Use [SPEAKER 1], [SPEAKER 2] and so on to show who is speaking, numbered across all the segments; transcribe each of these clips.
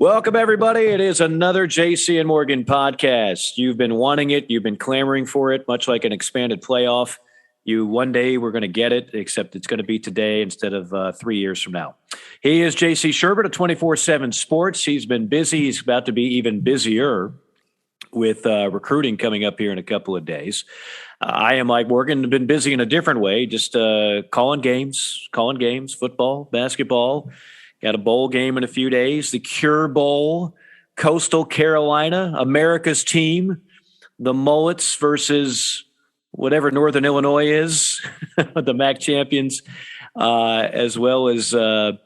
[SPEAKER 1] Welcome, everybody. It is another JC and Morgan podcast. You've been wanting it. You've been clamoring for it, much like an expanded playoff. One day we're going to get it, except it's going to be today instead of 3 years from now. He is JC Sherbert of 24/7 Sports. He's been busy. He's about to be even busier with recruiting coming up here in a couple of days. I am Mike Morgan, been busy in a different way, just calling games, football, basketball. Got a bowl game in a few days, the Cure Bowl, Coastal Carolina, America's team, the Mullets versus whatever Northern Illinois is, the MAC champions, as well as some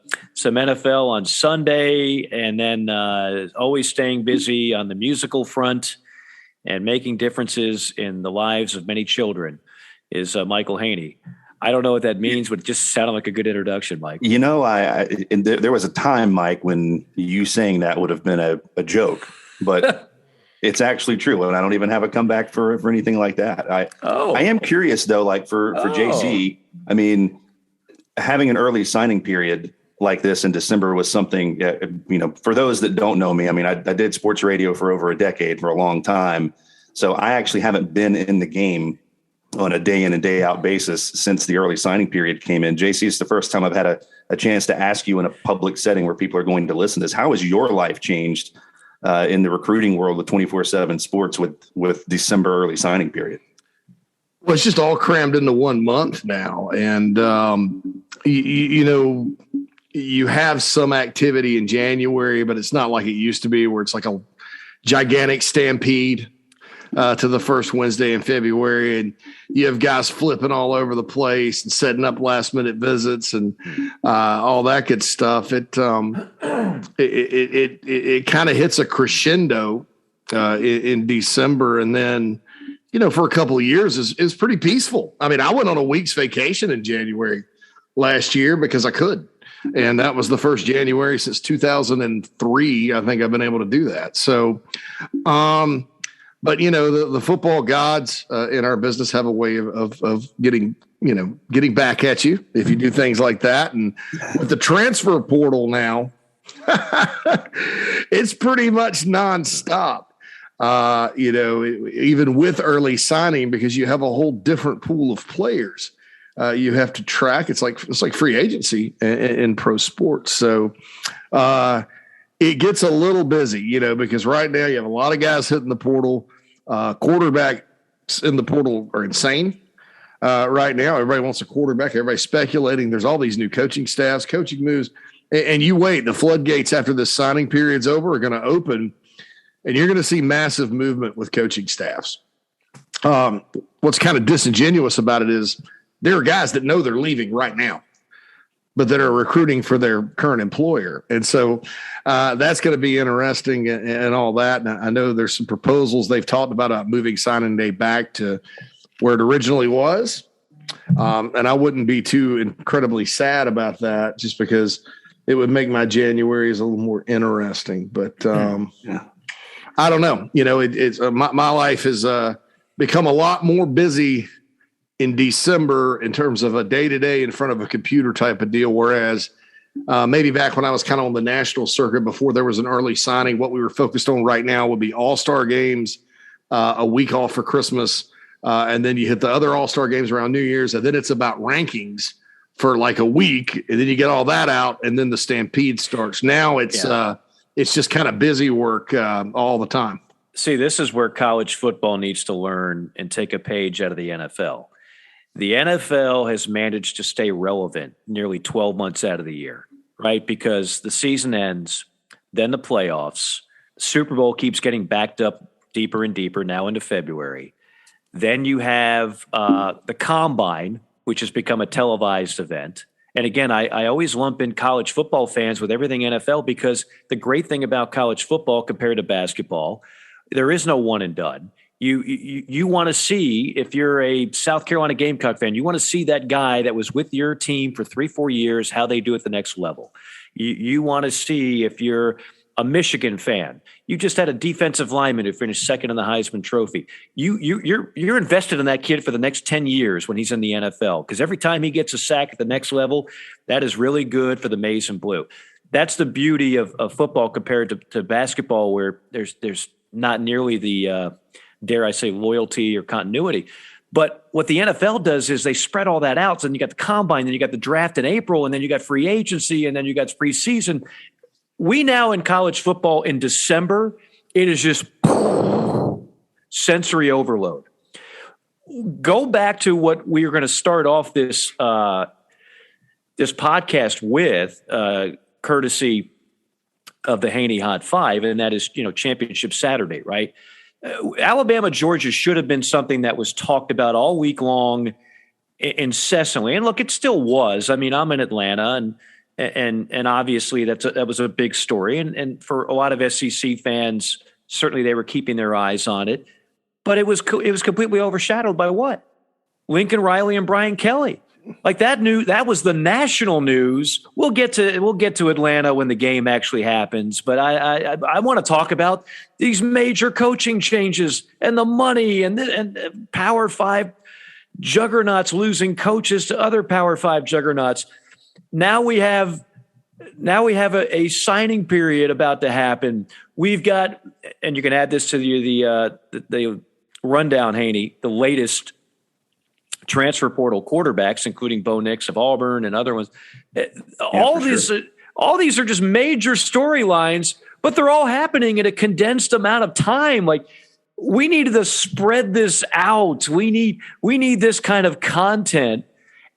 [SPEAKER 1] NFL on Sunday, and then always staying busy on the musical front and making differences in the lives of many children is Michael Haney. I don't know what that means, but it just sounded like a good introduction, Mike.
[SPEAKER 2] You know, there was a time, Mike, when you saying that would have been a joke, but it's actually true. And I don't even have a comeback for anything like that. I am curious, though, like for JC, I mean, having an early signing period like this in December was something, for those that don't know me, I mean, I did sports radio for over a decade, for a long time. So I actually haven't been in the game on a day in and day out basis since the early signing period came in. JC, it's the first time I've had a chance to ask you in a public setting where people are going to listen to this. How has your life changed in the recruiting world with 24/7 Sports with December early signing period?
[SPEAKER 3] Well, it's just all crammed into 1 month now. And, you have some activity in January, but it's not like it used to be where it's like a gigantic stampede to the first Wednesday in February, and you have guys flipping all over the place and setting up last minute visits and all that good stuff. It kind of hits a crescendo in December, and then for a couple of years is pretty peaceful. I mean, I went on a week's vacation in January last year because I could, and that was the first January since 2003. I think I've been able to do that. So. But the football gods in our business have a way of getting back at you if you do things like that. And with the transfer portal now, it's pretty much nonstop. Even with early signing, because you have a whole different pool of players you have to track. It's like free agency in pro sports. So it gets a little busy, because right now you have a lot of guys hitting the portal. Quarterbacks in the portal are insane right now. Everybody wants a quarterback. Everybody's speculating. There's all these new coaching staffs, coaching moves. And you wait, the floodgates after this signing period's over are going to open, and you're going to see massive movement with coaching staffs. What's kind of disingenuous about it is there are guys that know they're leaving right now, but that are recruiting for their current employer. And so that's going to be interesting and all that. And I know there's some proposals they've talked about moving signing day back to where it originally was. And I wouldn't be too incredibly sad about that, just because it would make my Januaries a little more interesting. But I don't know. It's my life has become a lot more busy in December in terms of a day-to-day in front of a computer type of deal. Whereas maybe back when I was kind of on the national circuit before there was an early signing, what we were focused on right now would be all-star games, a week off for Christmas. And then you hit the other all-star games around New Year's. And then it's about rankings for like a week. And then you get all that out. And then the stampede starts. Now it's just kind of busy work all the time.
[SPEAKER 1] See, this is where college football needs to learn and take a page out of the NFL. The NFL has managed to stay relevant nearly 12 months out of the year, right? Because the season ends, then the playoffs, the Super Bowl keeps getting backed up deeper and deeper now into February. Then you have the Combine, which has become a televised event. And again, I always lump in college football fans with everything NFL, because the great thing about college football compared to basketball, there is no one and done. You want to see, if you're a South Carolina Gamecock fan, you want to see that guy that was with your team for 3-4 years, how they do at the next level. You want to see, if you're a Michigan fan, you just had a defensive lineman who finished second in the Heisman Trophy. You're invested in that kid for the next 10 years when he's in the NFL, because every time he gets a sack at the next level, that is really good for the Maize and Blue. that's the beauty of football compared to basketball, where there's not nearly the dare I say loyalty or continuity. But what the NFL does is they spread all that out. So then you got the combine, then you got the draft in April, and then you got free agency, and then you got preseason. We now in college football in December, it is just sensory overload. Go back to what we are going to start off this this podcast with, courtesy of the Haney Hot Five, and that is, Championship Saturday, right? Alabama, Georgia should have been something that was talked about all week long, incessantly. And look, it still was. I mean, I'm in Atlanta, and obviously that was a big story. And for a lot of SEC fans, certainly they were keeping their eyes on it. But it was completely overshadowed by what? Lincoln Riley and Brian Kelly. Like that was the national news. We'll get to Atlanta when the game actually happens, but I want to talk about these major coaching changes and the money and Power 5 juggernauts losing coaches to other Power 5 juggernauts. Now we have a signing period about to happen. We've got, and you can add this to the rundown, Haney, the latest transfer portal quarterbacks, including Bo Nix of Auburn and other ones. All these are just major storylines, but they're all happening in a condensed amount of time. Like, we need to spread this out. We need this kind of content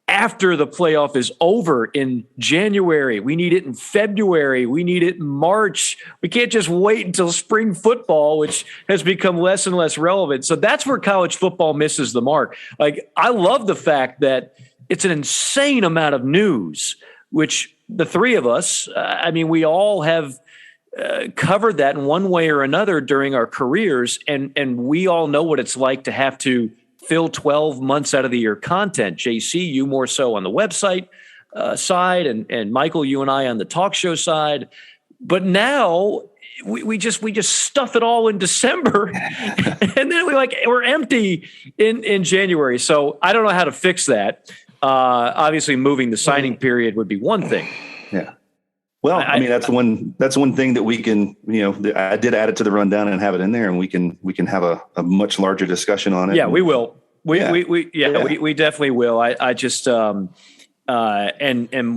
[SPEAKER 1] after the playoff is over in January. We need it in February. We need it in March. We can't just wait until spring football, which has become less and less relevant. So that's where college football misses the mark. Like, I love the fact that it's an insane amount of news, which the three of us, we all have covered that in one way or another during our careers. And we all know what it's like to have to fill 12 months out of the year content. JC, you more so on the website side, and Michael, you and I on the talk show side. But now we just stuff it all in December, and then we're empty in January. So I don't know how to fix that. Obviously, moving the signing period would be one thing.
[SPEAKER 2] Yeah. Well, that's one thing that we can, I did add it to the rundown and have it in there, and we can have a much larger discussion on it.
[SPEAKER 1] Yeah, we will. We definitely will. I just, and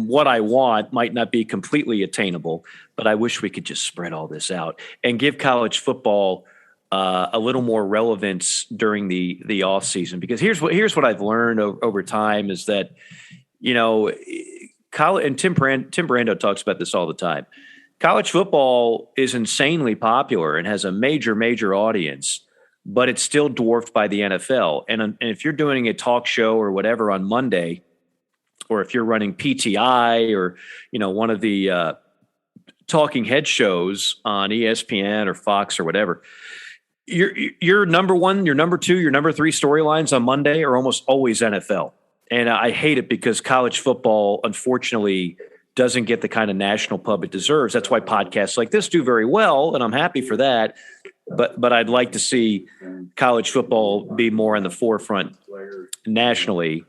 [SPEAKER 1] what I want might not be completely attainable, but I wish we could just spread all this out and give college football a little more relevance during the off season. Because here's what I've learned over time is that, college, and Tim Brando talks about this all the time. College football is insanely popular and has a major audience, but it's still dwarfed by the NFL. And if you're doing a talk show or whatever on Monday, or if you're running PTI or one of the talking head shows on ESPN or Fox or whatever, your number one, your number two, your number three storylines on Monday are almost always NFL. And I hate it because college football, unfortunately, doesn't get the kind of national pub it deserves. That's why podcasts like this do very well, and I'm happy for that. But I'd like to see college football be more in the forefront nationally.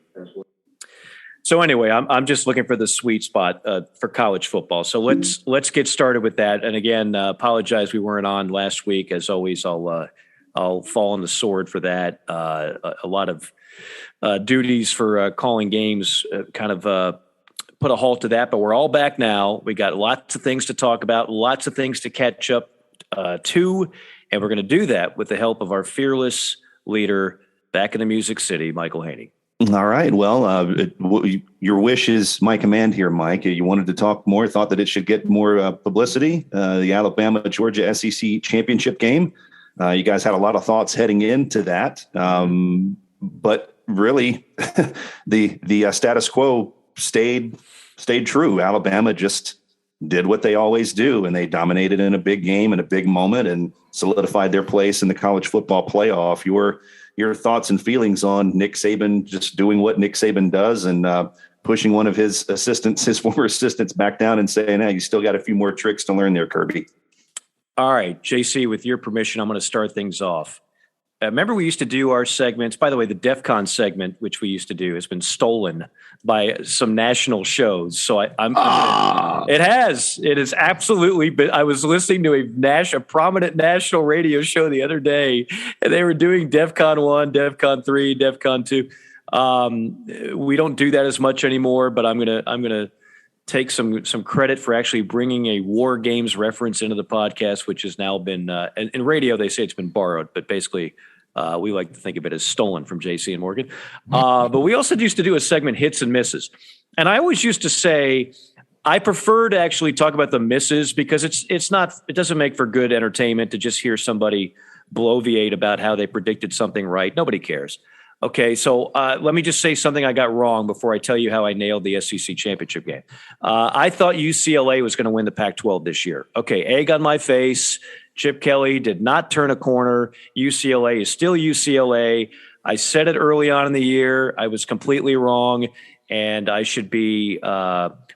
[SPEAKER 1] So anyway, I'm just looking for the sweet spot for college football. So let's get started with that. And again, apologize we weren't on last week. As always, I'll fall on the sword for that. A lot of duties for calling games kind of put a halt to that, but we're all back now. We got lots of things to talk about, lots of things to catch up to, and we're going to do that with the help of our fearless leader back in the Music City, Michael Haney.
[SPEAKER 2] All right. Well, your wish is my command here, Mike. You wanted to talk more, thought that it should get more publicity, the Alabama-Georgia SEC championship game. You guys had a lot of thoughts heading into that, but really the status quo stayed true. Alabama just did what they always do, and they dominated in a big game in a big moment and solidified their place in the college football playoff. Your thoughts and feelings on Nick Saban just doing what Nick Saban does and pushing one of his former assistants back down and saying, hey, you still got a few more tricks to learn there, Kirby.
[SPEAKER 1] All right, JC, with your permission, I'm going to start things off. remember we used to do our segments. By the way, the DEF CON segment, which we used to do, has been stolen by some national shows. So it has absolutely been. I was listening to a prominent national radio show the other day, and they were doing DEF CON 1, DEF CON 3, DEF CON 2. We don't do that as much anymore, but I'm gonna take some credit for actually bringing a War Games reference into the podcast, which has now been in radio. They say it's been borrowed, but basically we like to think of it as stolen from JC and Morgan. But we also used to do a segment, Hits and Misses, and I always used to say I prefer to actually talk about the misses because it doesn't make for good entertainment to just hear somebody bloviate about how they predicted something right. Nobody cares. Okay, so let me just say something I got wrong before I tell you how I nailed the SEC championship game. I thought UCLA was going to win the Pac-12 this year. Okay, egg on my face. Chip Kelly did not turn a corner. UCLA is still UCLA. I said it early on in the year. I was completely wrong, and I should be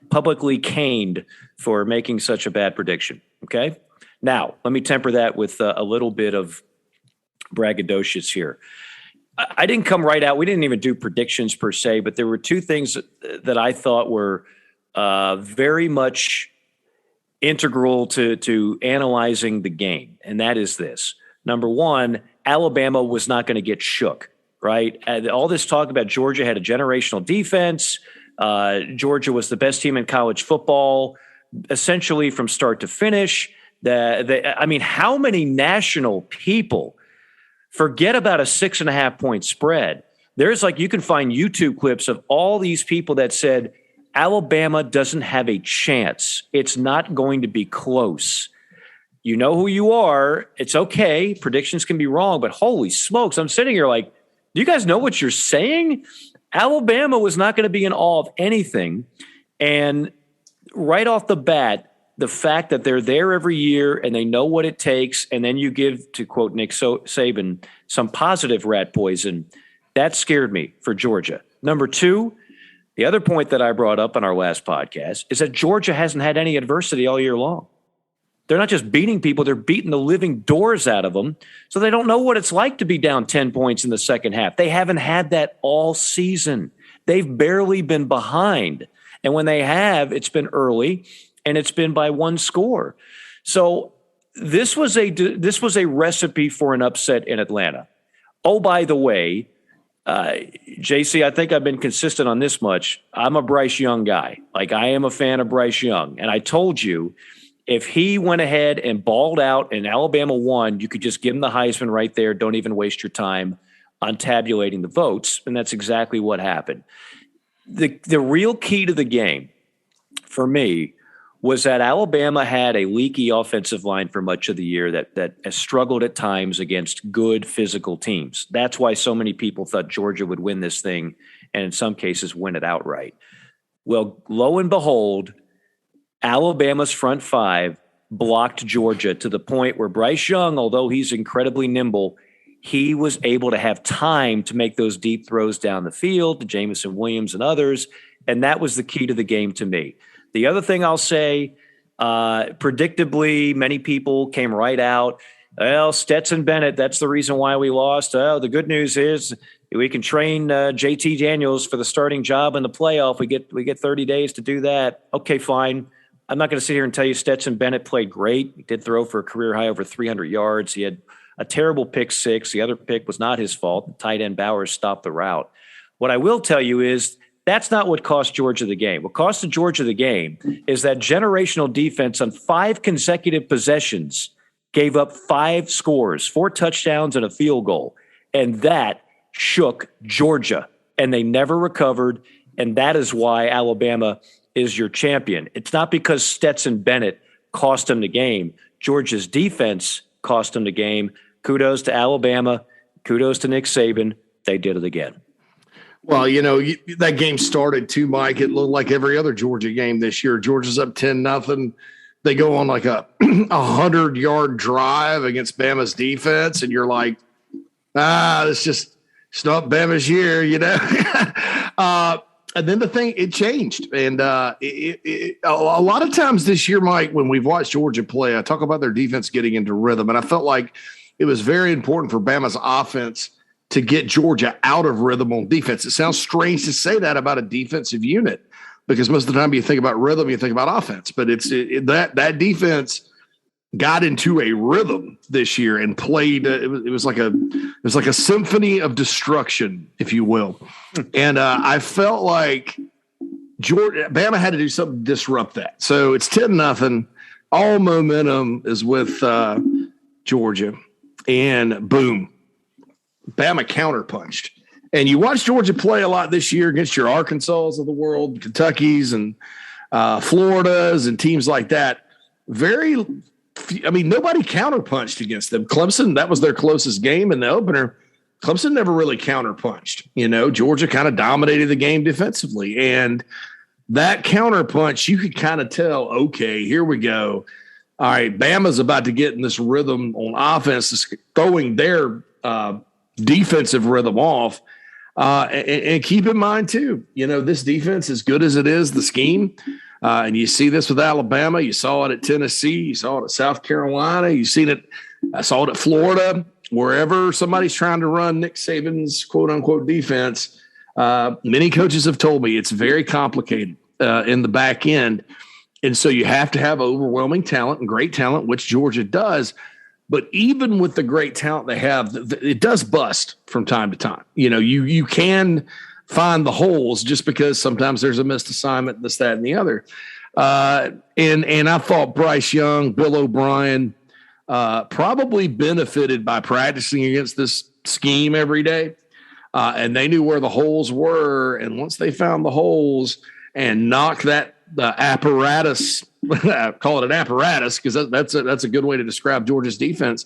[SPEAKER 1] publicly caned for making such a bad prediction. Okay? Now, let me temper that with a little bit of braggadocious here. I didn't come right out. We didn't even do predictions per se, but there were two things that I thought were very much integral to analyzing the game, and that is this. Number one, Alabama was not going to get shook, right? And all this talk about Georgia had a generational defense. Georgia was the best team in college football, essentially from start to finish. How many national people forget about a 6.5 point spread? There's you can find YouTube clips of all these people that said Alabama doesn't have a chance. It's not going to be close. You know who you are. It's okay. Predictions can be wrong, but holy smokes. I'm sitting here do you guys know what you're saying? Alabama was not going to be in awe of anything. And right off the bat, the fact that they're there every year and they know what it takes, and then you give, to quote Nick Saban, some positive rat poison, that scared me for Georgia. Number two, the other point that I brought up on our last podcast is that Georgia hasn't had any adversity all year long. They're not just beating people, they're beating the living doors out of them. So they don't know what it's like to be down 10 points in the second half. They haven't had that all season. They've barely been behind. And when they have, it's been early, and it's been by one score. So this was a recipe for an upset in Atlanta. Oh, by the way, JC, I think I've been consistent on this much. I'm a Bryce Young guy. I am a fan of Bryce Young. And I told you, if he went ahead and balled out and Alabama won, you could just give him the Heisman right there. Don't even waste your time on tabulating the votes. And that's exactly what happened. The real key to the game for me was that Alabama had a leaky offensive line for much of the year that has struggled at times against good physical teams. That's why so many people thought Georgia would win this thing, and in some cases win it outright. Well, lo and behold, Alabama's front five blocked Georgia to the point where Bryce Young, although he's incredibly nimble, he was able to have time to make those deep throws down the field to Jamison Williams and others, and that was the key to the game to me. The other thing I'll say, predictably, many people came right out. Well, Stetson Bennett, that's the reason why we lost. Oh, the good news is we can train JT Daniels for the starting job in the playoff. We get 30 days to do that. Okay, fine. I'm not going to sit here and tell you Stetson Bennett played great. He did throw for a career high over 300 yards. He had a terrible pick six. The other pick was not his fault. The tight end Bowers stopped the route. What I will tell you is that's not what cost Georgia the game. What cost Georgia the game is that generational defense on 5 consecutive possessions gave up 5 scores, 4 touchdowns and a field goal. And that shook Georgia, and they never recovered. And that is why Alabama is your champion. It's not because Stetson Bennett cost them the game. Georgia's defense cost them the game. Kudos to Alabama. Kudos to Nick Saban. They did it again.
[SPEAKER 3] Well, that game started too, Mike. It looked like every other Georgia game this year. Georgia's up 10-0. They go on a 100-yard drive against Bama's defense, and you're like, it's not Bama's year, And then the thing, it changed. And a lot of times this year, Mike, when we've watched Georgia play, I talk about their defense getting into rhythm. And I felt like it was very important for Bama's offense to get Georgia out of rhythm on defense. It sounds strange to say that about a defensive unit because most of the time you think about rhythm, you think about offense. But that defense got into a rhythm this year and played. It was like a symphony of destruction, if you will. And I felt like Bama had to do something to disrupt that. So it's 10-0. All momentum is with Georgia, and boom, Bama counterpunched. And you watch Georgia play a lot this year against your Arkansas of the world, Kentuckys and Floridas and teams like that. Nobody counterpunched against them. Clemson, that was their closest game in the opener. Clemson never really counterpunched. Georgia kind of dominated the game defensively. And that counterpunch, you could kind of tell, okay, here we go. All right, Bama's about to get in this rhythm on offense, throwing their defensive rhythm off. And keep in mind, too, this defense, as good as it is, the scheme, and you see this with Alabama. You saw it at Tennessee. You saw it at South Carolina. You seen it. I saw it at Florida. Wherever somebody's trying to run Nick Saban's quote-unquote defense, many coaches have told me it's very complicated in the back end. And so you have to have overwhelming talent and great talent, which Georgia does. But even with the great talent they have, it does bust from time to time. You can find the holes just because sometimes there's a missed assignment, this, that, and the other. And I thought Bryce Young, Bill O'Brien probably benefited by practicing against this scheme every day. And they knew where the holes were. And once they found the holes and knocked that apparatus, call it an apparatus because that's a good way to describe Georgia's defense.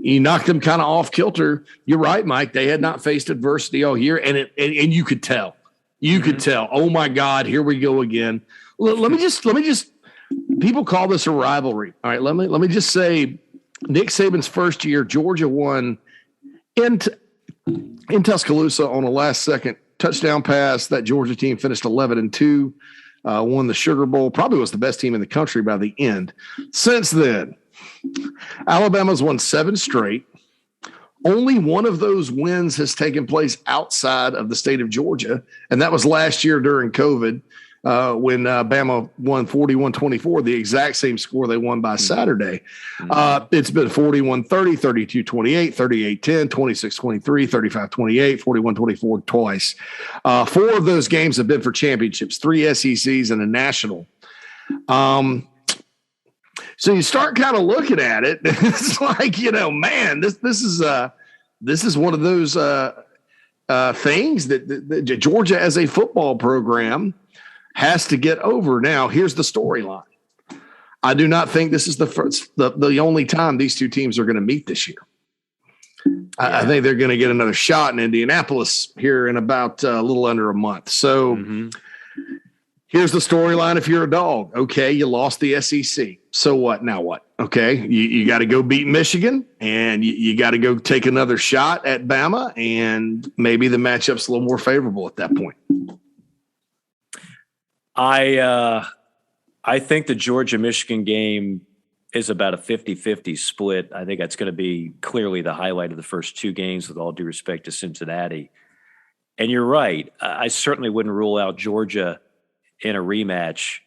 [SPEAKER 3] You knocked them kind of off kilter. You're right, Mike. They had not faced adversity all year, and you could tell. You could tell. Oh my God, here we go again. Let me just. People call this a rivalry. All right, let me just say, Nick Saban's first year, Georgia won in Tuscaloosa on a last-second touchdown pass. That Georgia team finished 11-2. Won the Sugar Bowl, probably was the best team in the country by the end. Since then, Alabama's won 7 straight. Only one of those wins has taken place outside of the state of Georgia, and that was last year during COVID when Bama won 41-24, the exact same score they won by Saturday. It's been 41-30, 32-28, 38-10, 26-23, 35-28, 41-24 twice. 4 of those games have been for championships, 3 SECs and a national. So you start kind of looking at it. It's like, man, this is one of those things that Georgia as a football program has to get over. Now, here's the storyline. I do not think this is the only time these two teams are going to meet this year. I think they're going to get another shot in Indianapolis here in about a little under a month. So here's the storyline. If you're a dog, okay, you lost the SEC. So what? Now what? Okay, you got to go beat Michigan, and you got to go take another shot at Bama, and maybe the matchup's a little more favorable at that point.
[SPEAKER 1] I think the Georgia-Michigan game is about a 50-50 split. I think that's going to be clearly the highlight of the first 2 games, with all due respect to Cincinnati. And you're right. I certainly wouldn't rule out Georgia in a rematch.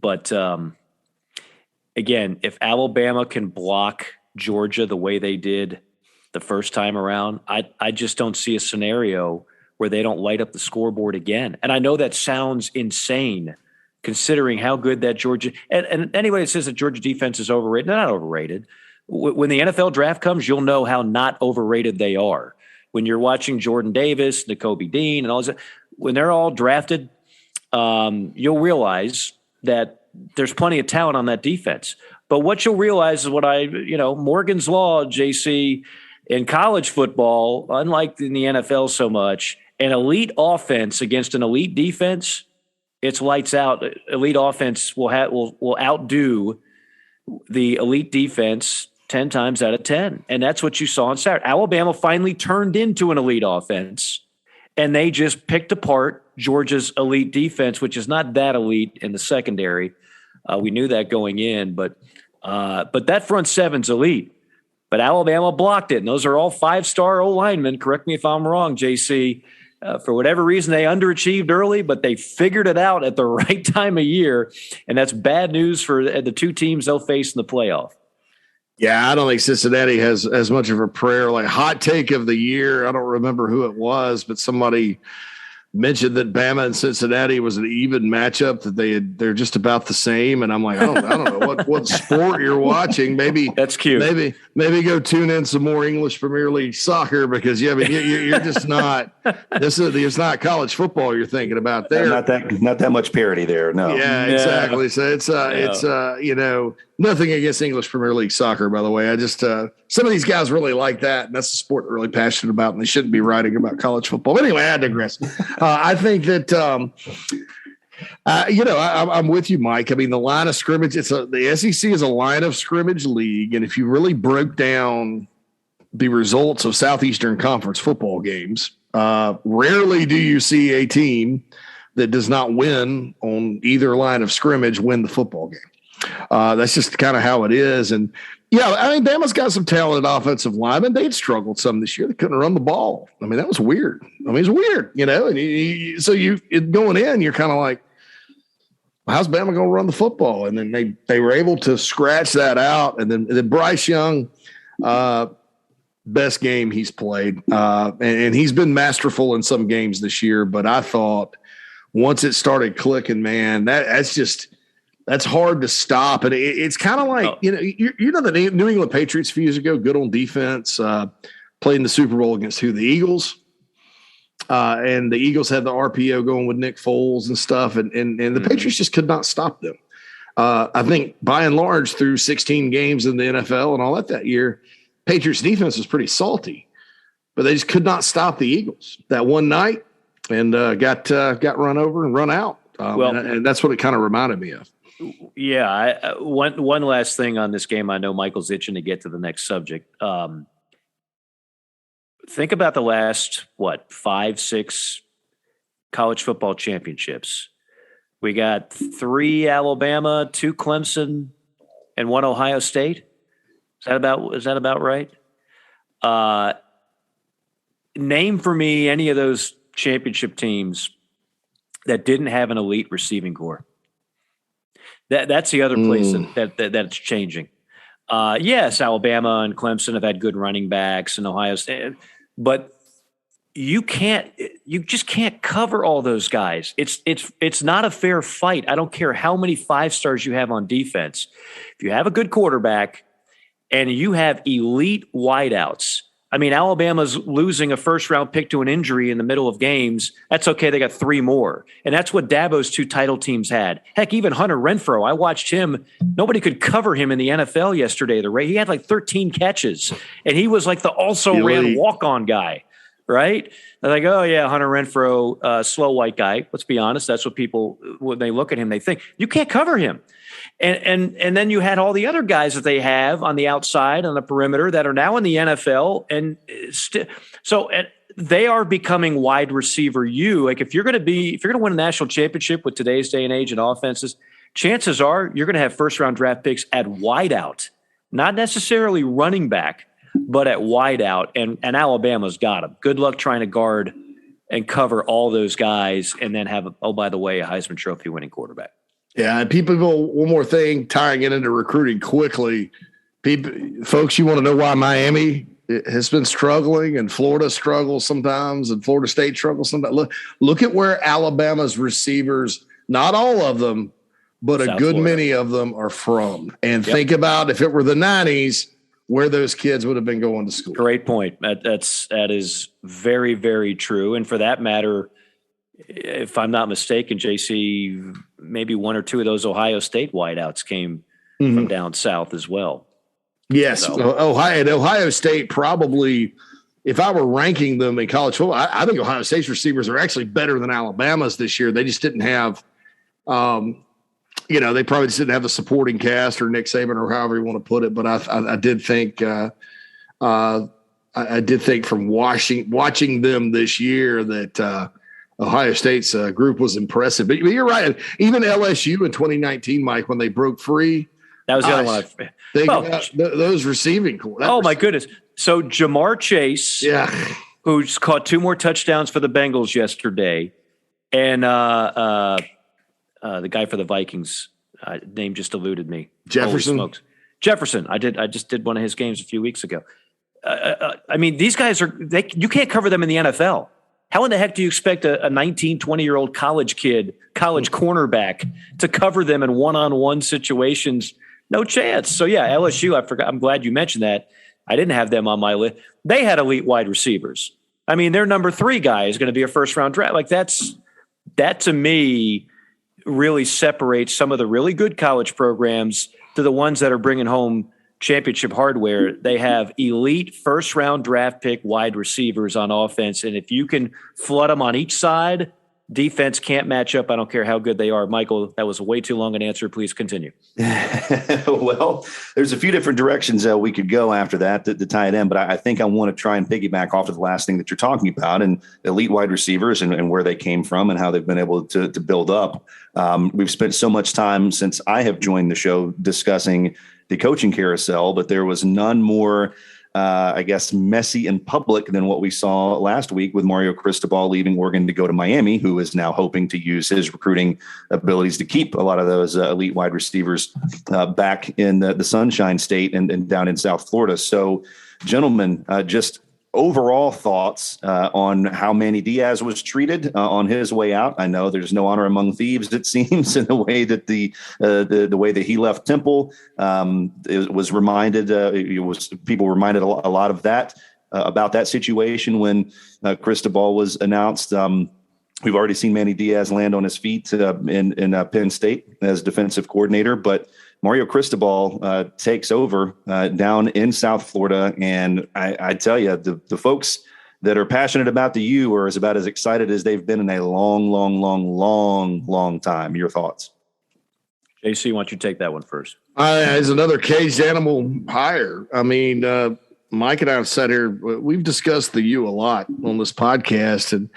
[SPEAKER 1] But, again, if Alabama can block Georgia the way they did the first time around, I just don't see a scenario where they don't light up the scoreboard again. And I know that sounds insane considering how good that Georgia – and anybody that says that Georgia defense is overrated, they're not overrated. When the NFL draft comes, you'll know how not overrated they are. When you're watching Jordan Davis, Nakobe Dean, and all this, when they're all drafted, you'll realize that there's plenty of talent on that defense. But what you'll realize is Morgan's Law, JC, in college football, unlike in the NFL so much, an elite offense against an elite defense, it's lights out. Elite offense will outdo the elite defense 10 times out of 10. And that's what you saw on Saturday. Alabama finally turned into an elite offense, and they just picked apart Georgia's elite defense, which is not that elite in the secondary. We knew that going in, but that front seven's elite. but Alabama blocked it. And those are all 5-star O-linemen. Correct me if I'm wrong, JC. For whatever reason, they underachieved early, but they figured it out at the right time of year. And that's bad news for the two teams they'll face in the playoff.
[SPEAKER 3] Yeah, I don't think Cincinnati has as much of a prayer. Like, hot take of the year, I don't remember who it was, but somebody mentioned that Bama and Cincinnati was an even matchup, that they're just about the same. And I'm like, I don't know what sport you're watching. Maybe
[SPEAKER 1] that's cute.
[SPEAKER 3] Maybe go tune in some more English Premier League soccer, because you're just not. It's not college football you're thinking about there.
[SPEAKER 2] Not that much parity there. No.
[SPEAKER 3] Yeah, exactly. So it's nothing against English Premier League soccer, by the way. I just some of these guys really like that, and that's the sport they're really passionate about, and they shouldn't be writing about college football. But anyway, I digress. I think that I'm with you, Mike. I mean, the line of scrimmage. The SEC is a line of scrimmage league, and if you really broke down the results of Southeastern Conference football games, rarely do you see a team that does not win on either line of scrimmage win the football game. That's just kind of how it is. And yeah, I mean, Bama's got some talented offensive linemen. They'd struggled some this year. They couldn't run the ball. I mean, that was weird. It's weird, And so going in, you're kind of like, how's Bama going to run the football? And then they were able to scratch that out. And then Bryce Young, best game he's played, and he's been masterful in some games this year. But I thought once it started clicking, man, that's hard to stop. And it's kind of like, the New England Patriots a few years ago, good on defense, played in the Super Bowl against the Eagles. And the Eagles had the RPO going with Nick Foles and stuff. And the Patriots just could not stop them. I think by and large, through 16 games in the NFL and all that year, Patriots defense was pretty salty, but they just could not stop the Eagles that one night, and got run over and run out. And that's what it kind of reminded me of.
[SPEAKER 1] Yeah. One last thing on this game. I know Michael's itching to get to the next subject. Think about the last, 5-6 college football championships. We got 3 Alabama, 2 Clemson, and 1 Ohio State. Is that about right? Name for me any of those championship teams that didn't have an elite receiving corps. That's the other place that's changing. Yes, Alabama and Clemson have had good running backs, and Ohio State, but you just can't cover all those guys. It's not a fair fight. I don't care how many 5-stars you have on defense. If you have a good quarterback and you have elite wideouts, I mean, Alabama's losing a first-round pick to an injury in the middle of games. That's okay. They got 3 more. And that's what Dabo's 2 title teams had. Heck, even Hunter Renfrow, I watched him. Nobody could cover him in the NFL yesterday. He had like 13 catches, and he was like the also-ran walk-on guy, right? They're like, oh, yeah, Hunter Renfrow, slow white guy. Let's be honest. That's what people, when they look at him, they think. You can't cover him. And then you had all the other guys that they have on the outside, on the perimeter, that are now in the NFL. And so they are becoming wide receiver Like if you're going to win a national championship with today's day and age and offenses, chances are you're going to have first-round draft picks at wideout, not necessarily running back, but at wideout. And Alabama's got them. Good luck trying to guard and cover all those guys and then have, by the way, a Heisman Trophy winning quarterback.
[SPEAKER 3] Yeah, and people, one more thing, tying it into recruiting quickly. Folks, you want to know why Miami has been struggling and Florida struggles sometimes and Florida State struggles sometimes? Look at where Alabama's receivers, not all of them, but South a good Florida. Many of them are from. And think about if it were the 90s, where those kids would have been going to school.
[SPEAKER 1] Great point. That is very, very true. And for that matter, if I'm not mistaken, JC, maybe 1 or 2 of those Ohio State wideouts came from down south as well.
[SPEAKER 3] Yes. So. Ohio State probably, if I were ranking them in college football, I think Ohio State's receivers are actually better than Alabama's this year. They just didn't have, they probably just didn't have the supporting cast or Nick Saban or however you want to put it. But I did think, from watching them this year that Ohio State's group was impressive. But you're right. Even LSU in 2019, Mike, when they broke free,
[SPEAKER 1] That was the other one.
[SPEAKER 3] Think about those receiving.
[SPEAKER 1] My goodness. So Jamar Chase, who's caught 2 more touchdowns for the Bengals yesterday, and the guy for the Vikings, name just eluded me. Jefferson. I just did one of his games a few weeks ago. I mean, these guys you can't cover them in the NFL. How in the heck do you expect a 19, 20-year-old college cornerback to cover them in one-on-one situations? No chance. So, LSU, I forgot. I'm glad you mentioned that. I didn't have them on my list. They had elite wide receivers. I mean, their number 3 guy is going to be a first-round draft. Like, that to me really separates some of the really good college programs to the ones that are bringing home championship hardware. They have elite first-round draft pick wide receivers on offense, and if you can flood them on each side, defense can't match up. I don't care how good they are. Michael, that was way too long an answer. Please continue.
[SPEAKER 2] Well, there's a few different directions we could go after that to tie it in, but I think I want to try and piggyback off of the last thing that you're talking about, and elite wide receivers and where they came from and how they've been able to build up. We've spent so much time since I have joined the show discussing the coaching carousel, but there was none more, messy and public than what we saw last week with Mario Cristobal leaving Oregon to go to Miami, who is now hoping to use his recruiting abilities to keep a lot of those elite wide receivers back in the Sunshine State and down in South Florida. So, gentlemen, just overall thoughts on how Manny Diaz was treated on his way out. I know there's no honor among thieves, it seems, in the way that the way that he left Temple. It was reminded. People reminded a lot of that about that situation when Cristobal was announced. We've already seen Manny Diaz land on his feet in Penn State as defensive coordinator, but Mario Cristobal takes over down in South Florida. And I tell you, the folks that are passionate about the U are about as excited as they've been in a long time. Your thoughts?
[SPEAKER 1] JC, why don't you take that one first?
[SPEAKER 3] As another caged animal hire. I mean, Mike and I have sat here. We've discussed the U a lot on this podcast, and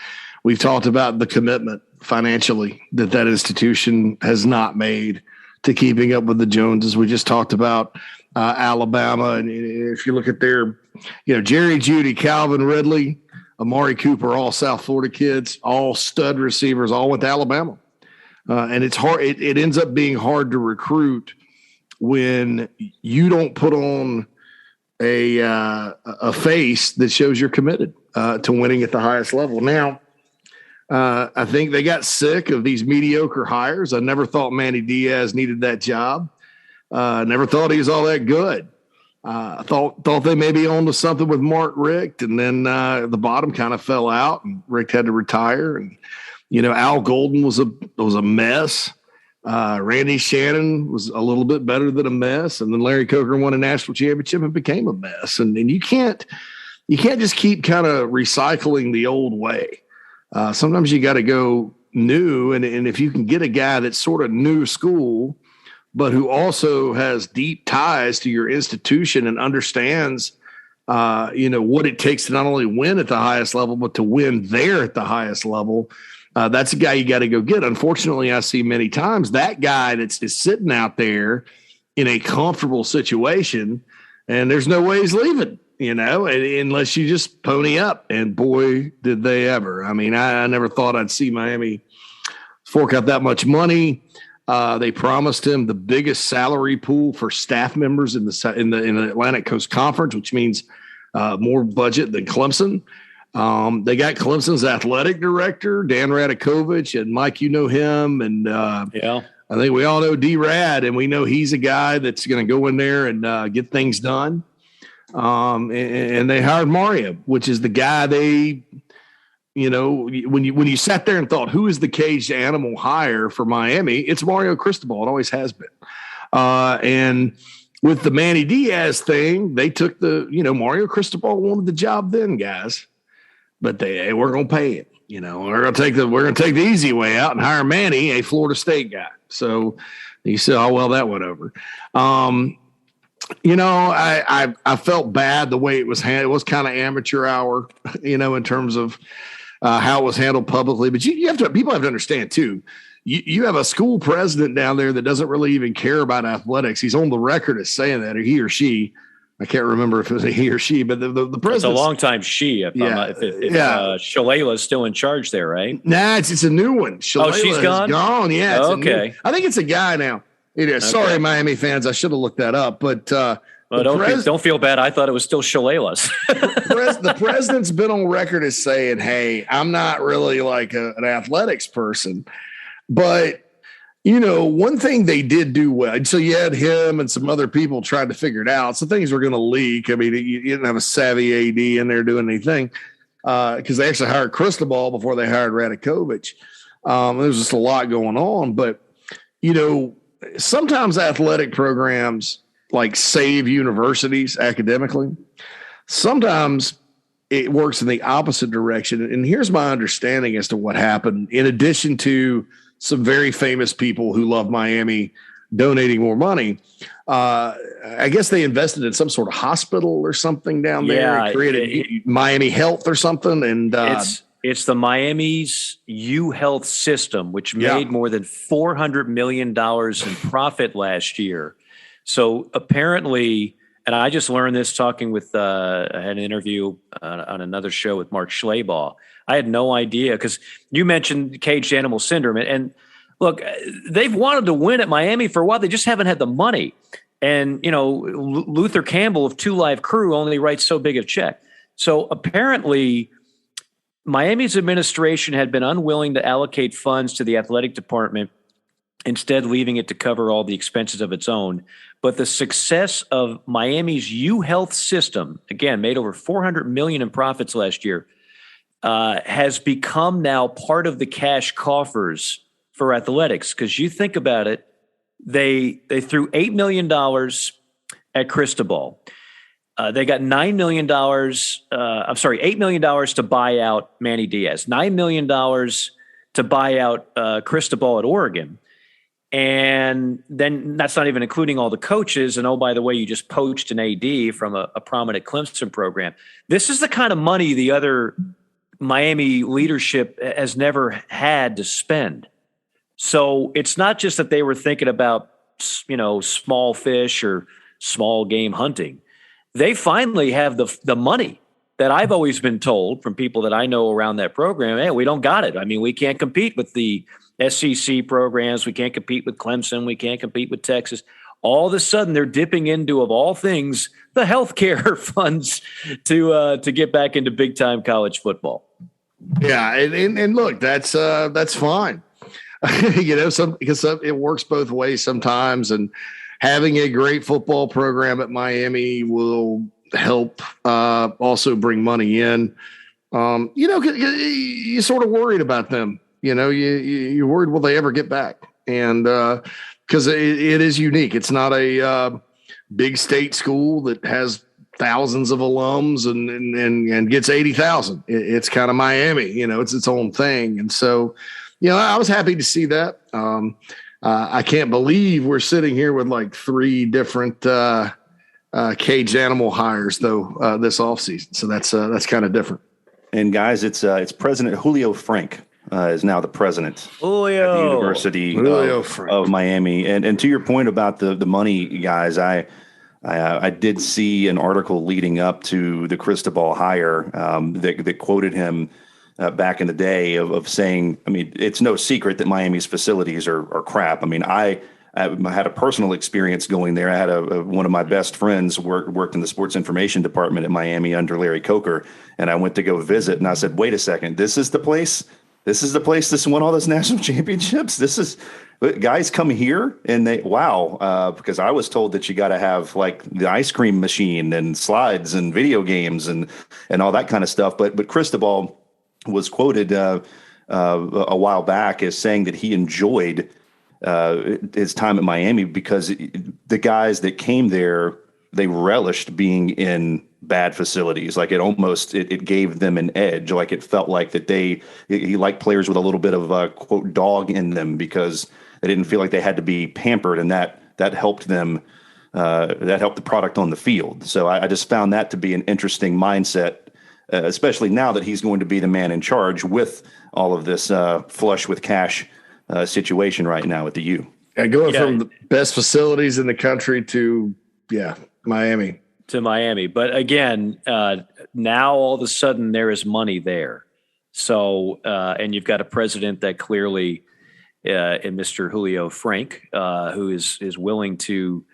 [SPEAKER 3] we've talked about the commitment financially that institution has not made to keeping up with the Joneses. We just talked about Alabama. And if you look at their, Jerry Jeudy, Calvin Ridley, Amari Cooper, all South Florida kids, all stud receivers, all went to Alabama. And it's hard. It ends up being hard to recruit when you don't put on a face that shows you're committed to winning at the highest level. Now, I think they got sick of these mediocre hires. I never thought Manny Diaz needed that job. Never thought he was all that good. Thought they may be on to something with Mark Richt, and then the bottom kind of fell out, and Richt had to retire. And Al Golden was a mess. Randy Shannon was a little bit better than a mess, and then Larry Coker won a national championship and became a mess. And you can't just keep kind of recycling the old way. Sometimes you got to go new, and if you can get a guy that's sort of new school, but who also has deep ties to your institution and understands, what it takes to not only win at the highest level, but to win there at the highest level, that's a guy you got to go get. Unfortunately, I see many times that guy is sitting out there in a comfortable situation, and there's no way he's leaving. Unless you just pony up, and boy, did they ever. I mean, I never thought I'd see Miami fork out that much money. They promised him the biggest salary pool for staff members in the Atlantic Coast Conference, which means more budget than Clemson. They got Clemson's athletic director, Dan Radakovich, and Mike, you know him. And I think we all know D-Rad, and we know he's a guy that's going to go in there and get things done. And they hired Mario, which is the guy when you sat there and thought, who is the caged animal hire for Miami? It's Mario Cristobal. It always has been. And with the Manny Diaz thing, they took Mario Cristobal wanted the job then, guys, but they weren't going to pay it. We're going to take the easy way out and hire Manny, a Florida State guy. So you said, oh, well, that went over. I felt bad the way it was handled. It was kind of amateur hour, in terms of how it was handled publicly. But people have to understand too. you have a school president down there that doesn't really even care about athletics. He's on the record as saying that, or he or she. I can't remember if it was a he or she, but the president.
[SPEAKER 1] It's a long time she. If Shalayla's still in charge there, right?
[SPEAKER 3] Nah, it's a new one.
[SPEAKER 1] Shalayla she's gone.
[SPEAKER 3] Gone. Yeah.
[SPEAKER 1] Okay.
[SPEAKER 3] I think it's a guy now. It is. Okay. Sorry, Miami fans. I should have looked that up, but
[SPEAKER 1] don't feel bad. I thought it was still Shalayla's.
[SPEAKER 3] The president's been on record as saying, "Hey, I'm not really like an athletics person, but." One thing they did do well. So you had him and some other people trying to figure it out. So things were going to leak. I mean, you didn't have a savvy AD in there doing anything because they actually hired Cristobal before they hired Radakovich. There's just a lot going on. But, sometimes athletic programs like save universities academically. Sometimes it works in the opposite direction. And here's my understanding as to what happened. In addition to some very famous people who love Miami donating more money. I guess they invested in some sort of hospital or something down there. Created Miami Health or something. And
[SPEAKER 1] it's the Miami's U Health system, which made more than $400 million in profit last year. So apparently, and I just learned this talking with, I had an interview on another show with Mark Schleybaugh. I had no idea because you mentioned caged animal syndrome. And look, they've wanted to win at Miami for a while. They just haven't had the money. And, Luther Campbell of Two Live Crew only writes so big a check. So apparently Miami's administration had been unwilling to allocate funds to the athletic department, instead leaving it to cover all the expenses of its own. But the success of Miami's U Health system, again, made over $400 million in profits last year, has become now part of the cash coffers for athletics. Because you think about it, they threw $8 million at Cristobal. They got $8 million to buy out Manny Diaz, $9 million to buy out Cristobal at Oregon. And then that's not even including all the coaches. And, oh, by the way, you just poached an AD from a prominent Clemson program. This is the kind of money the other Miami leadership has never had to spend. So it's not just that they were thinking about, small fish or small game hunting. They finally have the money that I've always been told from people that I know around that program. Hey, we don't got it. I mean, we can't compete with the SEC programs. We can't compete with Clemson. We can't compete with Texas. All of a sudden, they're dipping into, of all things, the healthcare funds to get back into big time college football.
[SPEAKER 3] Yeah, and look, that's fine. Because it works both ways sometimes, and having a great football program at Miami will help also bring money in. You sort of worried about them. You're worried, will they ever get back? And because it is unique. It's not a big state school that has thousands of alums and gets 80,000. It's kind of Miami, it's its own thing. And so, I was happy to see that. I can't believe we're sitting here with like 3 different caged animal hires though this offseason. So that's kind of different.
[SPEAKER 2] And guys, it's President Julio Frank is now the president at the University of Miami. And to your point about the money, guys, I did see an article leading up to the Cristobal hire that quoted him back in the day of saying, I mean, it's no secret that Miami's facilities are crap. I mean, I had a personal experience going there. I had one of my best friends worked in the sports information department at Miami under Larry Coker, and I went to go visit, and I said, wait a second, this is the place? This is the place that's won all those national championships? Guys come here and because I was told that you got to have like the ice cream machine and slides and video games and all that kind of stuff. But Cristobal was quoted a while back as saying that he enjoyed his time at Miami because the guys that came there, they relished being in bad facilities. Like it gave them an edge. Like it felt like that he liked players with a little bit of quote dog in them because they didn't feel like they had to be pampered, and that helped them. That helped the product on the field. So I just found that to be an interesting mindset, especially now that he's going to be the man in charge with all of this flush with cash situation right now at the U.
[SPEAKER 3] Going from the best facilities in the country to Miami.
[SPEAKER 1] To Miami. But again, now all of a sudden there is money there. So, and you've got a president that clearly, in Mr. Julio Frank, who is willing to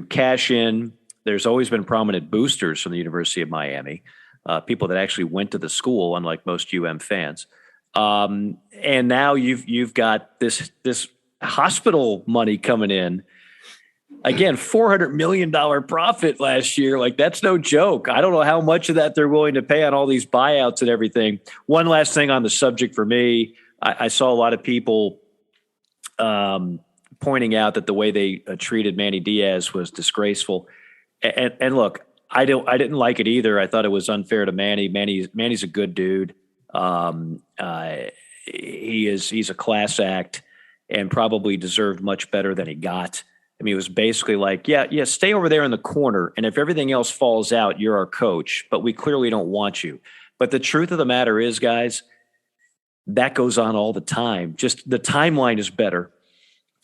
[SPEAKER 1] cash in. There's always been prominent boosters from the University of Miami, people that actually went to the school, unlike most UM fans. And now you've got this hospital money coming in. Again, $400 million profit last year. Like, that's no joke. I don't know how much of that they're willing to pay on all these buyouts and everything. One last thing on the subject for me, I saw a lot of people pointing out that the way they treated Manny Diaz was disgraceful. And look, I didn't like it either. I thought it was unfair to Manny. Manny's a good dude. He's a class act and probably deserved much better than he got. I mean, it was basically like, yeah, stay over there in the corner. And if everything else falls out, you're our coach, but we clearly don't want you. But the truth of the matter is, guys, that goes on all the time. Just the timeline is better,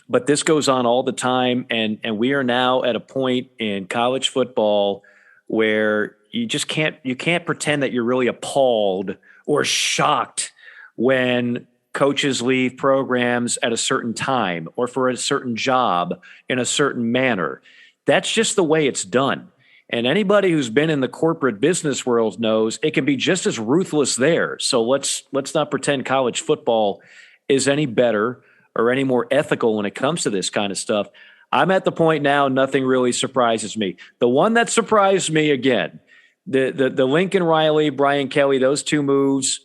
[SPEAKER 1] but this goes on all the time. And we are now at a point in college football where you can't pretend that you're really appalled or shocked when coaches leave programs at a certain time or for a certain job in a certain manner. That's just the way it's done. And anybody who's been in the corporate business world knows it can be just as ruthless there. So let's not pretend college football is any better or any more ethical when it comes to this kind of stuff. I'm at the point now, nothing really surprises me. The one that surprised me again, the Lincoln Riley, Brian Kelly, those two moves,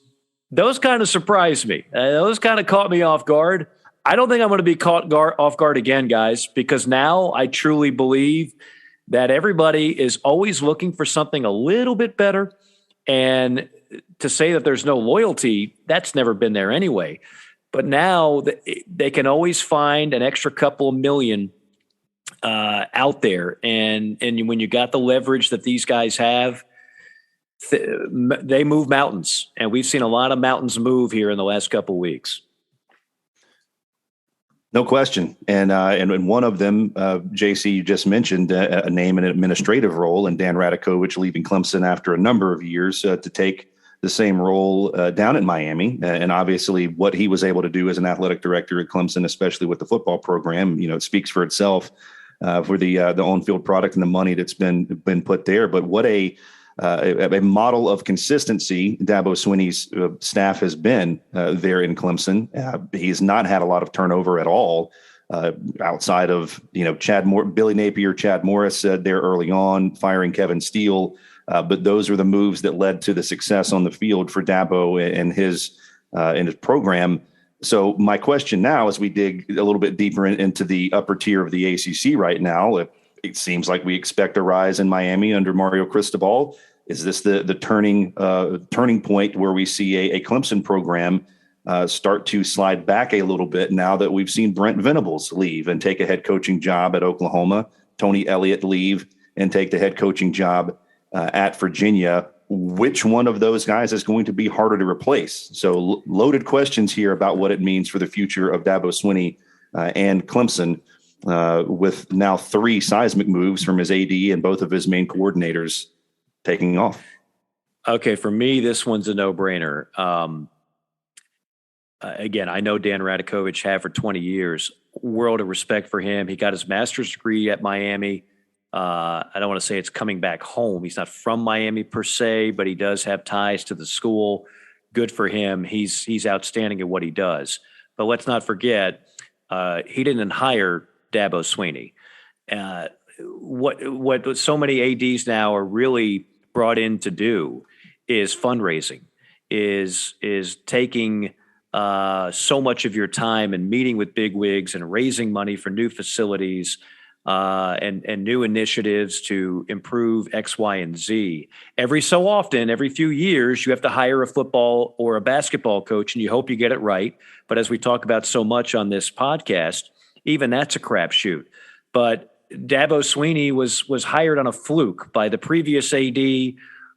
[SPEAKER 1] those kind of surprised me. Those kind of caught me off guard. I don't think I'm going to be caught off guard again, guys, because now I truly believe that everybody is always looking for something a little bit better. And to say that there's no loyalty, that's never been there anyway. But now they can always find an extra couple of million out there. And when you got the leverage that these guys have, they move mountains, and we've seen a lot of mountains move here in the last couple of weeks.
[SPEAKER 2] No question. And one of them, JC, you just mentioned a name in an administrative role, and Dan Radakovich leaving Clemson after a number of years to take the same role down in Miami. And obviously what he was able to do as an athletic director at Clemson, especially with the football program, it speaks for itself for the on-field product and the money that's been put there. But what a model of consistency Dabo Swinney's staff has been there in Clemson. He's not had a lot of turnover at all outside of, Billy Napier, Chad Morris there early on, firing Kevin Steele. But those are the moves that led to the success on the field for Dabo and his program. So my question now, as we dig a little bit deeper into the upper tier of the ACC right now, it seems like we expect a rise in Miami under Mario Cristobal. Is this the turning point where we see a Clemson program start to slide back a little bit now that we've seen Brent Venables leave and take a head coaching job at Oklahoma, Tony Elliott leave and take the head coaching job at Virginia? Which one of those guys is going to be harder to replace? So loaded questions here about what it means for the future of Dabo Swinney and Clemson. With now 3 seismic moves from his AD and both of his main coordinators taking off.
[SPEAKER 1] Okay, for me, this one's a no-brainer. Again, I know Dan Radakovich had for 20 years. World of respect for him. He got his master's degree at Miami. I don't want to say it's coming back home. He's not from Miami per se, but he does have ties to the school. Good for him. He's outstanding at what he does. But let's not forget, he didn't hire Dabo Swinney. What so many ADs now are really brought in to do is fundraising, is taking so much of your time and meeting with bigwigs and raising money for new facilities and new initiatives to improve X, Y, and Z. Every so often, every few years, you have to hire a football or a basketball coach, and you hope you get it right. But as we talk about so much on this podcast, even that's a crapshoot. But Dabo Swinney was hired on a fluke by the previous AD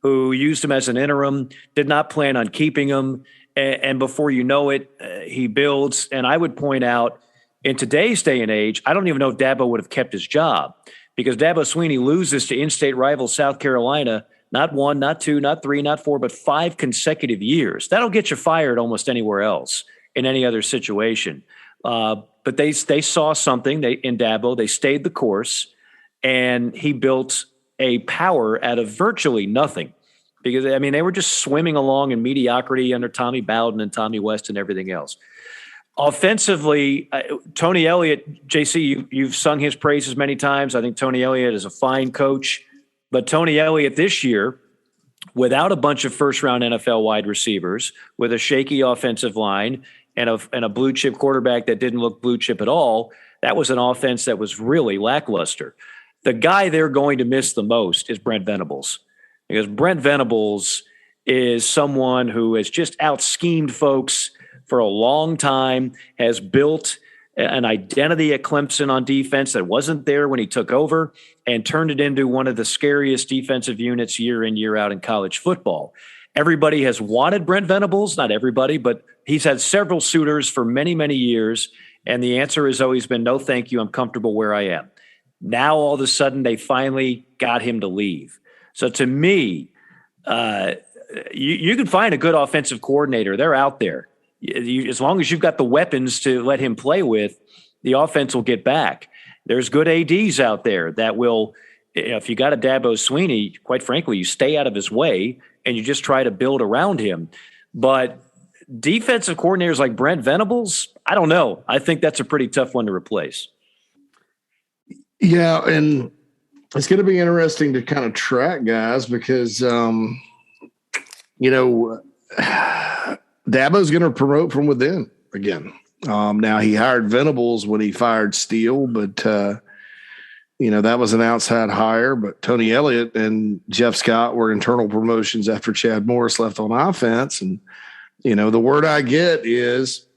[SPEAKER 1] who used him as an interim, did not plan on keeping him, and before you know it, he builds. And I would point out, in today's day and age, I don't even know if Dabo would have kept his job, because Dabo Swinney loses to in-state rival South Carolina, not 1, not 2, not 3, not 4, but 5 consecutive years. That'll get you fired almost anywhere else in any other situation. But they saw something in Dabo. They stayed the course, and he built a power out of virtually nothing. Because, I mean, they were just swimming along in mediocrity under Tommy Bowden and Tommy West and everything else. Offensively, Tony Elliott, JC, you've sung his praises many times. I think Tony Elliott is a fine coach. But Tony Elliott this year, without a bunch of first-round NFL wide receivers, with a shaky offensive line and a blue-chip quarterback that didn't look blue-chip at all, that was an offense that was really lackluster. The guy they're going to miss the most is Brent Venables, because Brent Venables is someone who has just out-schemed folks for a long time, has built an identity at Clemson on defense that wasn't there when he took over, and turned it into one of the scariest defensive units year in, year out in college football. Everybody has wanted Brent Venables, not everybody, but he's had several suitors for many, many years, and the answer has always been, no, thank you, I'm comfortable where I am. Now, all of a sudden, they finally got him to leave. So to me, you can find a good offensive coordinator. They're out there. As long as you've got the weapons to let him play with, the offense will get back. There's good ADs out there that will, if you got a Dabo Swinney, quite frankly, you stay out of his way and you just try to build around him. But defensive coordinators like Brent Venables, I don't know. I think that's a pretty tough one to replace.
[SPEAKER 3] Yeah, and it's going to be interesting to kind of track guys because, Dabo's going to promote from within again. Now, he hired Venables when he fired Steele, but, that was an outside hire. But Tony Elliott and Jeff Scott were internal promotions after Chad Morris left on offense. And, the word I get is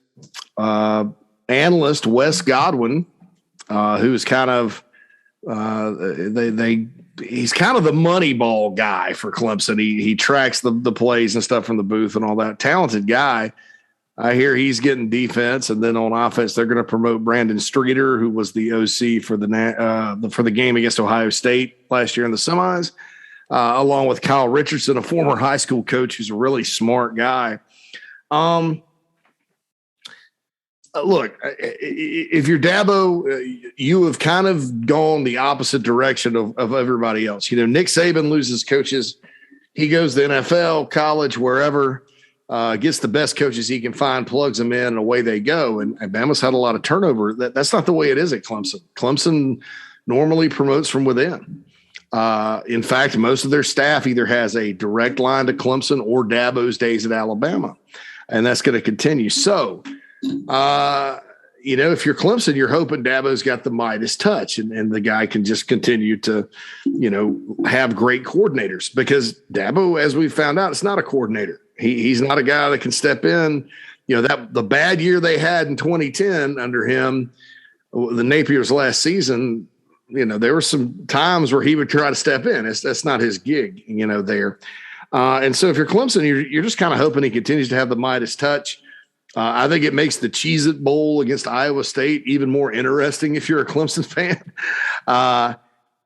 [SPEAKER 3] analyst Wes Godwin, who's kind of he's kind of the money ball guy for Clemson. He tracks the plays and stuff from the booth and all that. Talented guy. I hear he's getting defense, and then on offense they're going to promote Brandon Streeter, who was the OC for the game against Ohio State last year in the semis, along with Kyle Richardson, a former high school coach who's a really smart guy. Look, if you're Dabo, you have kind of gone the opposite direction of everybody else. Nick Saban loses coaches. He goes to NFL, college, wherever, gets the best coaches he can find, plugs them in, and away they go. And Bama's had a lot of turnover. That's not the way it is at Clemson. Clemson normally promotes from within. In fact, most of their staff either has a direct line to Clemson or Dabo's days at Alabama, and that's going to continue. So, if you're Clemson, you're hoping Dabo's got the Midas touch and the guy can just continue to, have great coordinators, because Dabo, as we found out, it's not a coordinator. He's not a guy that can step in. That the bad year they had in 2010 under him, the Napier's last season, there were some times where he would try to step in. That's not his gig, there. And so if you're Clemson, you're just kind of hoping he continues to have the Midas touch. I think it makes the Cheez-It Bowl against Iowa State even more interesting if you're a Clemson fan.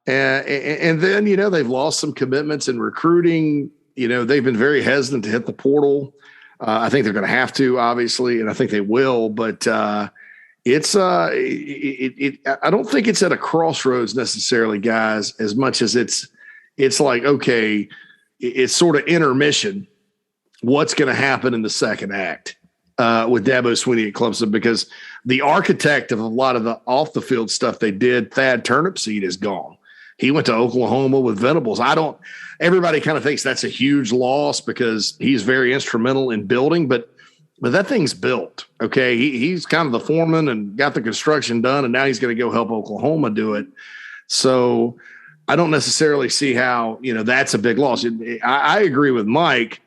[SPEAKER 3] And then, they've lost some commitments in recruiting. They've been very hesitant to hit the portal. I think they're going to have to, obviously, and I think they will. But I don't think it's at a crossroads necessarily, guys, as much as it's like, okay, it's sort of intermission. What's going to happen in the second act? With Dabo Swinney at Clemson, because the architect of a lot of the off the field stuff they did, Thad Turnipseed, is gone. He went to Oklahoma with Venables. Everybody kind of thinks that's a huge loss because he's very instrumental in building, but that thing's built. Okay. He's kind of the foreman and got the construction done, and now he's going to go help Oklahoma do it. So I don't necessarily see how, that's a big loss. I agree with Mike,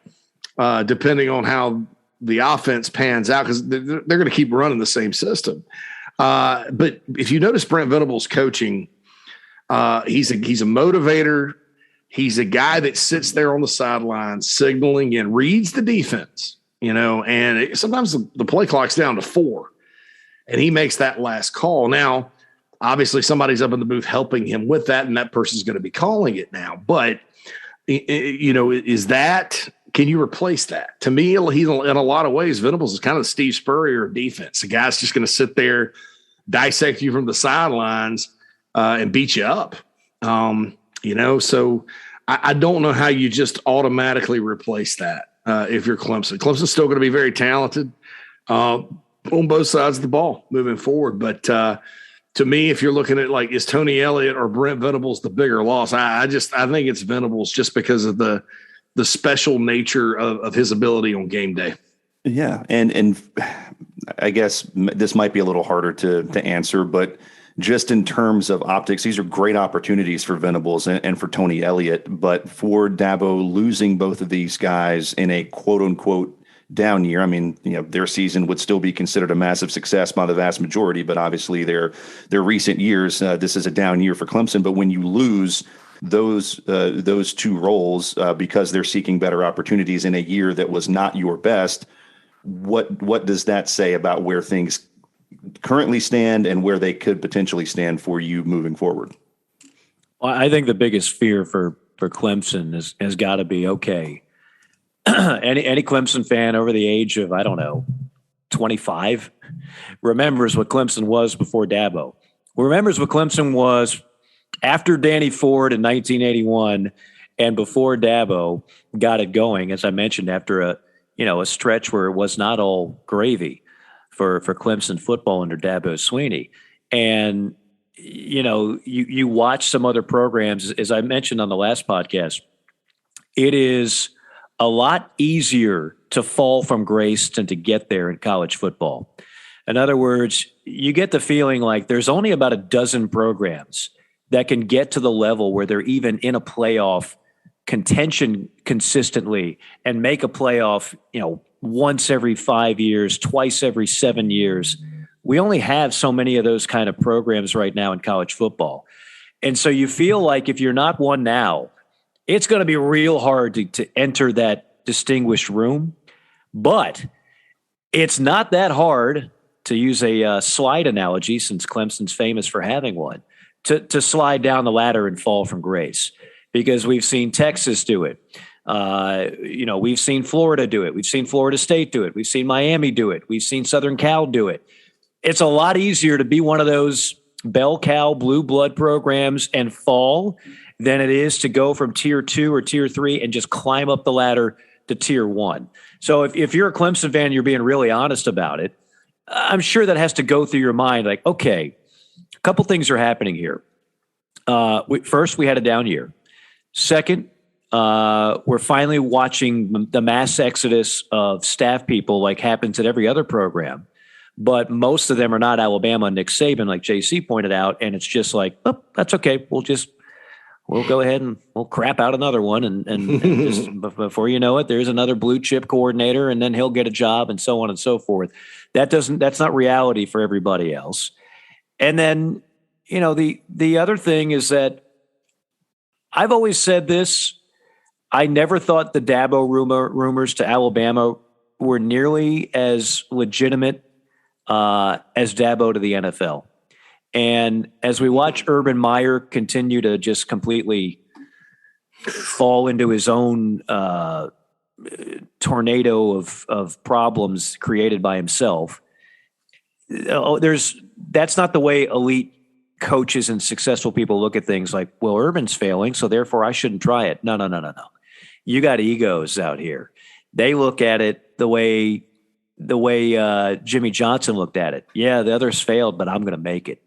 [SPEAKER 3] depending on how the offense pans out, because they're going to keep running the same system. But if you notice Brent Venables' coaching, he's a motivator. He's a guy that sits there on the sidelines signaling and reads the defense. and sometimes the play clock's down to 4, and he makes that last call. Now, obviously, somebody's up in the booth helping him with that, and that person's going to be calling it now. But, can you replace that? To me, he's in a lot of ways, Venables is kind of the Steve Spurrier of defense. The guy's just going to sit there, dissect you from the sidelines, and beat you up. So I don't know how you just automatically replace that if you're Clemson. Clemson's still going to be very talented on both sides of the ball moving forward. But to me, if you're looking at is Tony Elliott or Brent Venables the bigger loss, I think it's Venables just because of the special nature of his ability on game day.
[SPEAKER 2] Yeah, and I guess this might be a little harder to answer, but just in terms of optics, these are great opportunities for Venables and for Tony Elliott. But for Dabo losing both of these guys in a quote unquote down year, I mean, their season would still be considered a massive success by the vast majority, but obviously their recent years, this is a down year for Clemson. But when you lose those two roles because they're seeking better opportunities in a year that was not your best, what does that say about where things currently stand and where they could potentially stand for you moving forward?
[SPEAKER 1] Well, I think the biggest fear for Clemson has got to be, okay, any Clemson fan over the age of, 25 remembers what Clemson was before Dabo. Remembers what Clemson was after Danny Ford in 1981 and before Dabo got it going, as I mentioned, after a stretch where it was not all gravy for Clemson football under Dabo Swinney. And, you watch some other programs, as I mentioned on the last podcast, it is a lot easier to fall from grace than to get there in college football. In other words, you get the feeling like there's only about a dozen programs that can get to the level where they're even in a playoff contention consistently and make a playoff, once every 5 years, twice every 7 years. We only have so many of those kind of programs right now in college football. And so you feel like if you're not one now, it's going to be real hard to enter that distinguished room. But it's not that hard, to use a slide analogy, since Clemson's famous for having one, to slide down the ladder and fall from grace, because we've seen Texas do it. We've seen Florida do it. We've seen Florida State do it. We've seen Miami do it. We've seen Southern Cal do it. It's a lot easier to be one of those bell cow blue blood programs and fall than it is to go from tier 2 or tier 3 and just climb up the ladder to tier 1. So if you're a Clemson fan, you're being really honest about it. I'm sure that has to go through your mind. Like, okay, a couple things are happening here. First, we had a down year. Second, we're finally watching the mass exodus of staff people like happens at every other program. But most of them are not Alabama and Nick Saban, like JC pointed out. And it's just like, oh, that's okay. We'll go ahead and we'll crap out another one. And just before you know it, there's another blue chip coordinator, and then he'll get a job, and so on and so forth. That's not reality for everybody else. And then, the other thing is that I've always said this. I never thought the Dabo rumors to Alabama were nearly as legitimate as Dabo to the NFL. And as we watch Urban Meyer continue to just completely fall into his own tornado of problems created by himself, that's not the way elite coaches and successful people look at things. Like, well, Urban's failing, so therefore I shouldn't try it. No. You got egos out here. They look at it the way Jimmy Johnson looked at it. Yeah, the others failed, but I'm going to make it.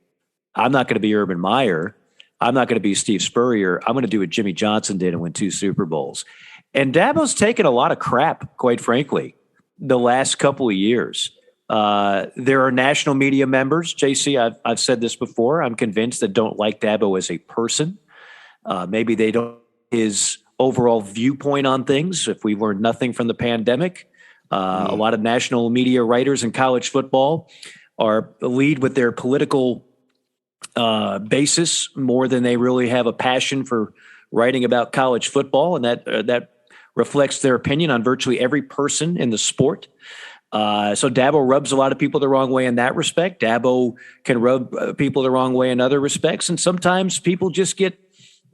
[SPEAKER 1] I'm not going to be Urban Meyer. I'm not going to be Steve Spurrier. I'm going to do what Jimmy Johnson did and win 2 Super Bowls. And Dabo's taken a lot of crap, quite frankly, the last couple of years. There are national media members, JC, I've said this before, I'm convinced, that don't like Dabo as a person. Maybe they don't his overall viewpoint on things. If we learned nothing from the pandemic, a lot of national media writers in college football lead with their political basis more than they really have a passion for writing about college football. And that reflects their opinion on virtually every person in the sport. So Dabo rubs a lot of people the wrong way in that respect. Dabo can rub people the wrong way in other respects. And sometimes people just get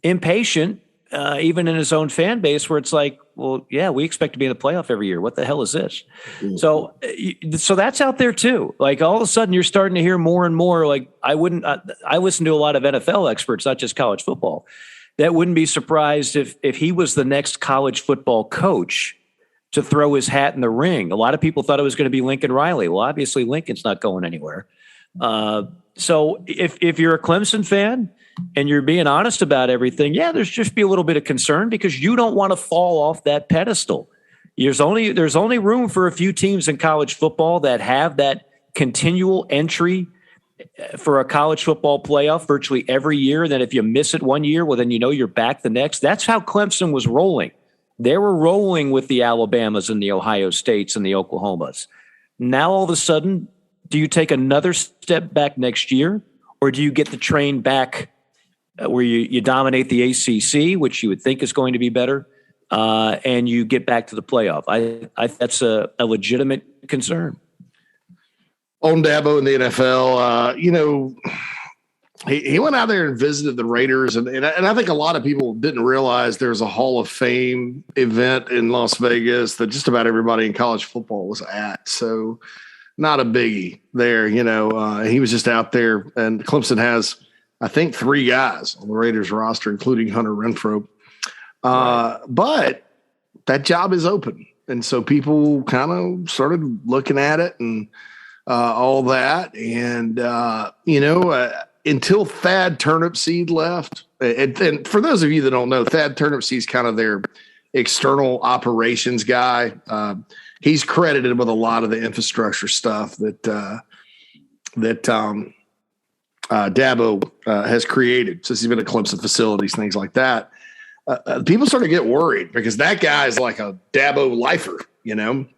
[SPEAKER 1] impatient, even in his own fan base, where it's like, well, yeah, we expect to be in the playoff every year. What the hell is this? Mm-hmm. So that's out there too. Like all of a sudden you're starting to hear more and more, like I listen to a lot of NFL experts, not just college football, that wouldn't be surprised if he was the next college football coach to throw his hat in the ring. A lot of people thought it was going to be Lincoln Riley. Well, obviously Lincoln's not going anywhere. So if you're a Clemson fan and you're being honest about everything, yeah, there's just be a little bit of concern because you don't want to fall off that pedestal. There's only room for a few teams in college football that have that continual entry for a college football playoff virtually every year. And then if you miss it one year, well, then you're back the next. That's how Clemson was rolling. They were rolling with the Alabamas and the Ohio States and the Oklahomas. Now, all of a sudden, do you take another step back next year, or do you get the train back where you dominate the ACC, which you would think is going to be better, and you get back to the playoff? I that's a legitimate concern.
[SPEAKER 3] On Dabo in the NFL, he went out there and visited the Raiders, and I think a lot of people didn't realize there's a Hall of Fame event in Las Vegas that just about everybody in college football was at. So not a biggie there. He was just out there, and Clemson has, I think, 3 guys on the Raiders roster, including Hunter Renfrow. But that job is open, and so people kind of started looking at it and all that, and until Thad Turnipseed left, and for those of you that don't know, Thad Turnipseed is kind of their external operations guy. He's credited with a lot of the infrastructure stuff that Dabo has created since he's been at Clemson facilities, things like that. People started to get worried because that guy is like a Dabo lifer, and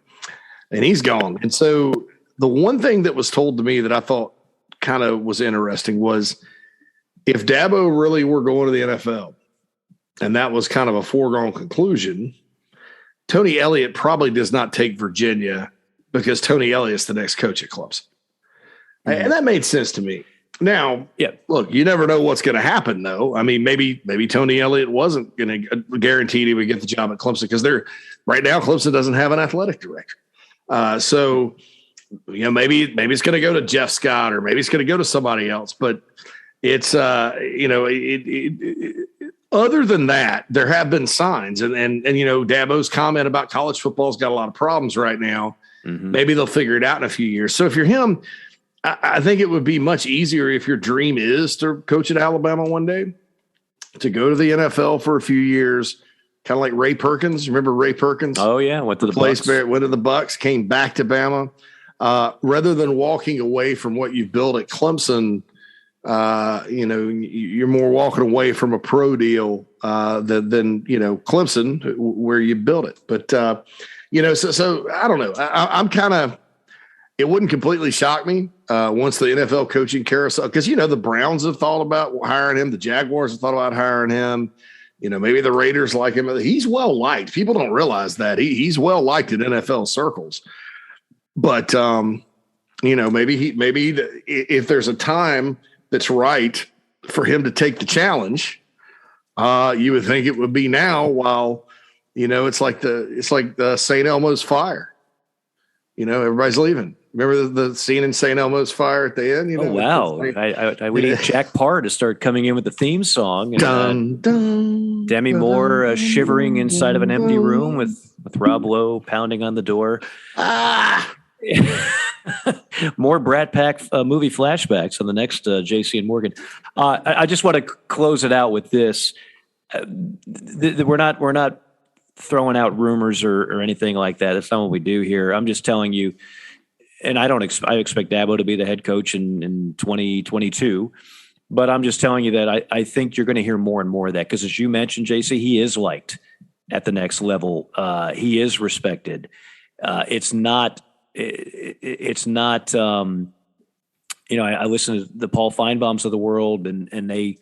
[SPEAKER 3] he's gone. And so the one thing that was told to me that I thought kind of was interesting was if Dabo really were going to the NFL, and that was kind of a foregone conclusion, Tony Elliott probably does not take Virginia because Tony Elliott's the next coach at Clemson. Mm-hmm. And that made sense to me. Now, look, you never know what's going to happen, though. I mean, maybe Tony Elliott wasn't going to guarantee he would get the job at Clemson because right now Clemson doesn't have an athletic director. So maybe it's going to go to Jeff Scott, or maybe it's going to go to somebody else. But it's other than that, there have been signs, and Dabo's comment about college football's got a lot of problems right now. Mm-hmm. Maybe they'll figure it out in a few years. So if you're him, I think it would be much easier if your dream is to coach at Alabama one day, to go to the NFL for a few years, kind of like Ray Perkins. Remember Ray Perkins?
[SPEAKER 1] Oh yeah, went to the Bucs.
[SPEAKER 3] Went to the Bucs, came back to Bama. Rather than walking away from what you've built at Clemson, you're more walking away from a pro deal than Clemson, where you built it. But so I don't know. I'm kind of. It wouldn't completely shock me once the NFL coaching carousel, because the Browns have thought about hiring him, the Jaguars have thought about hiring him. Maybe the Raiders like him. He's well liked. People don't realize that he's well liked in NFL circles. But maybe if there's a time that's right for him to take the challenge, you would think it would be now. While it's like the St. Elmo's fire. Everybody's leaving. Remember the scene in St. Elmo's Fire at the end?
[SPEAKER 1] Oh, wow. I would need Jack Parr to start coming in with the theme song. And,
[SPEAKER 3] dun, dun,
[SPEAKER 1] Demi Moore shivering inside of an empty room with Rob Lowe pounding on the door. More Brat Pack movie flashbacks on the next JC and Morgan. I just want to close it out with this. We're not throwing out rumors or anything like that. That's not what we do here. I'm just telling you, and I expect Dabo to be the head coach in 2022, but I'm just telling you that I think you're going to hear more and more of that, because as you mentioned, JC, he is liked at the next level. He is respected. It's not. I listen to the Paul Feinbaums of the world, and they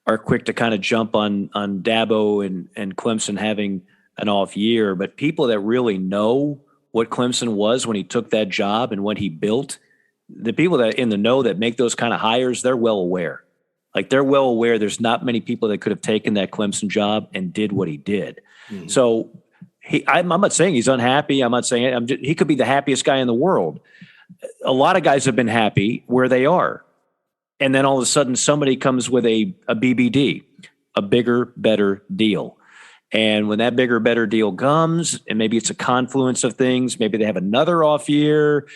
[SPEAKER 1] are quick to kind of jump on Dabo and Clemson having an off year, but people that really know what Clemson was when he took that job and what he built, the people that in the know that make those kind of hires, they're well aware. Like they're well aware there's not many people that could have taken that Clemson job and did what he did. Mm-hmm. So I'm not saying he's unhappy. I'm not saying he could be the happiest guy in the world. A lot of guys have been happy where they are. And then all of a sudden somebody comes with a BBD, a bigger, better deal. And when that bigger, better deal comes, and maybe it's a confluence of things, maybe they have another off year,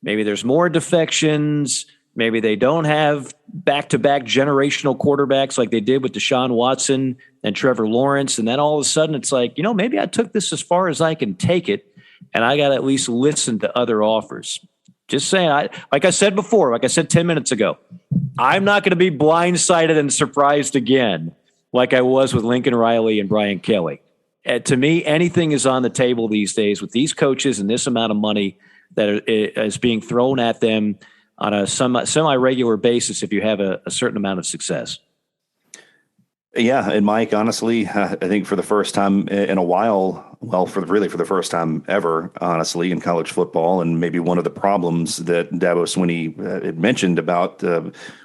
[SPEAKER 1] maybe there's more defections, maybe they don't have back-to-back generational quarterbacks like they did with Deshaun Watson and Trevor Lawrence. And then all of a sudden it's like, maybe I took this as far as I can take it, and I got to at least listen to other offers. Just saying, like I said before, like I said 10 minutes ago, I'm not going to be blindsided and surprised again like I was with Lincoln Riley and Brian Kelly. To me, anything is on the table these days with these coaches and this amount of money that is being thrown at them on a semi-regular basis if you have a certain amount of success.
[SPEAKER 2] Yeah, and Mike, honestly, I think for the first time in a while, for the first time ever, honestly, in college football, and maybe one of the problems that Dabo Swinney had mentioned about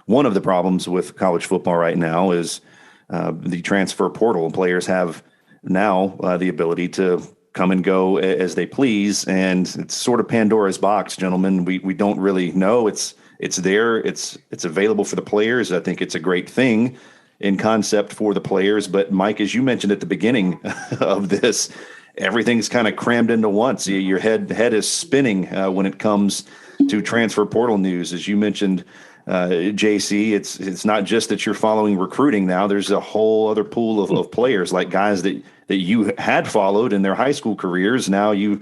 [SPEAKER 2] one of the problems with college football right now is the transfer portal. Players have now the ability to come and go as they please, and it's sort of Pandora's box, gentlemen. We don't really know. It's there. It's available for the players. I think it's a great thing in concept for the players. But Mike, as you mentioned at the beginning of this, everything's kind of crammed into once. Your head is spinning when it comes to transfer portal news. As you mentioned, JC, it's not just that you're following recruiting now. There's a whole other pool of players, like guys that you had followed in their high school careers. Now you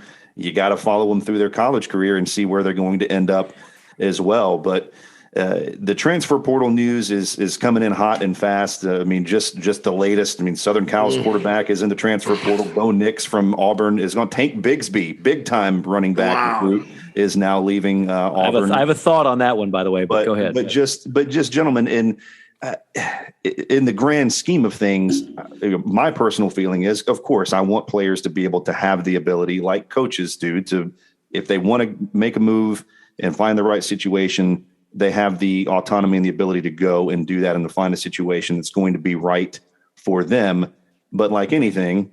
[SPEAKER 2] got to follow them through their college career and see where they're going to end up as well. But the transfer portal news is coming in hot and fast. Just the latest. Southern Cal's quarterback is in the transfer portal. Bo Nix from Auburn is going to Tank Bigsby, big time running back recruit, is now leaving Auburn.
[SPEAKER 1] I have a thought on that one, by the way. But go ahead.
[SPEAKER 2] But just gentlemen, in the grand scheme of things, my personal feeling is, of course, I want players to be able to have the ability, like coaches do, to if they want to make a move and find the right situation, they have the autonomy and the ability to go and do that and to find a situation that's going to be right for them. But like anything,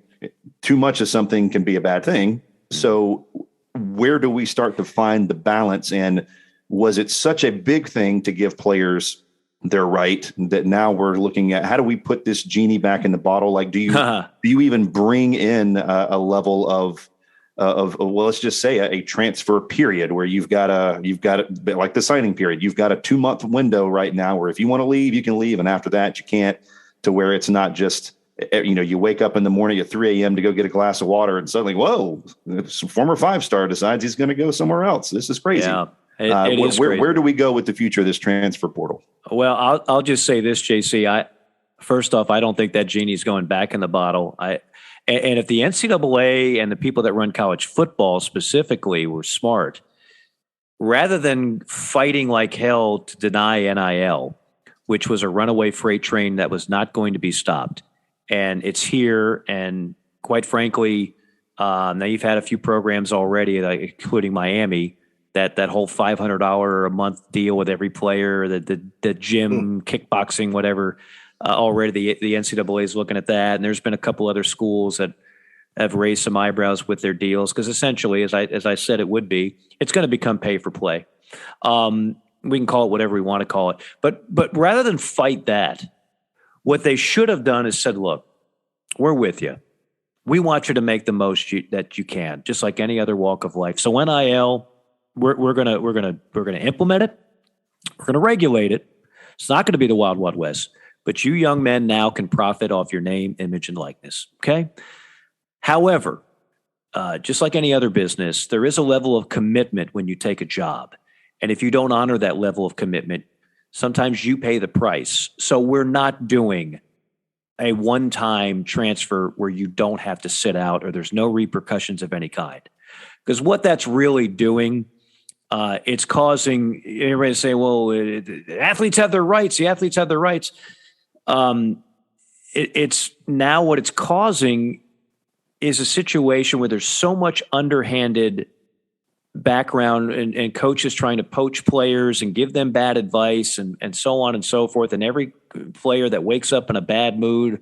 [SPEAKER 2] too much of something can be a bad thing. So where do we start to find the balance? And was it such a big thing to give players their right that now we're looking at how do we put this genie back in the bottle? Like, do you even bring in a level of well, let's just say a transfer period where you've got like the signing period. You've got a 2-month window right now where if you want to leave, you can leave. And after that, you can't, to where it's not just, you wake up in the morning at 3 a.m. to go get a glass of water and suddenly, whoa, some former 5-star decides he's going to go somewhere else. This is crazy. Yeah, it is crazy. Where do we go with the future of this transfer portal?
[SPEAKER 1] Well, I'll just say this, JC. First off, I don't think that genie's going back in the bottle. And if the NCAA and the people that run college football specifically were smart, rather than fighting like hell to deny NIL, which was a runaway freight train that was not going to be stopped, and it's here, and quite frankly, now you've had a few programs already, including Miami, that whole $500 a month deal with every player, the gym, kickboxing, whatever. Already the NCAA is looking at that, and there's been a couple other schools that have raised some eyebrows with their deals because essentially, as I said, it's going to become pay for play. We can call it whatever we want to call it, but rather than fight that, what they should have done is said, "Look, we're with you. We want you to make the most that you can, just like any other walk of life." So NIL, we're gonna implement it. We're gonna regulate it. It's not going to be the Wild Wild West. But you young men now can profit off your name, image, and likeness, okay? However, just like any other business, there is a level of commitment when you take a job. And if you don't honor that level of commitment, sometimes you pay the price. So we're not doing a one-time transfer where you don't have to sit out or there's no repercussions of any kind. Because what that's really doing, it's causing everybody to say, well, the athletes have their rights. The athletes have their rights. It's now what it's causing is a situation where there's so much underhanded background and coaches trying to poach players and give them bad advice and so on and so forth. And every player that wakes up in a bad mood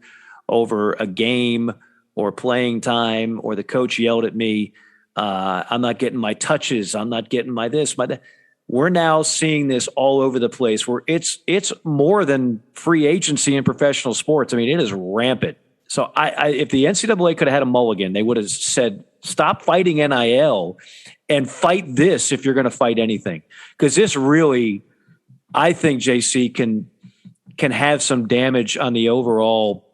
[SPEAKER 1] over a game or playing time, or the coach yelled at me, I'm not getting my touches, I'm not getting my this, my that. We're now seeing this all over the place where it's more than free agency in professional sports. I mean, it is rampant. So if the NCAA could have had a mulligan, they would have said, stop fighting NIL and fight this if you're going to fight anything. Because this really, I think, JC, can have some damage on the overall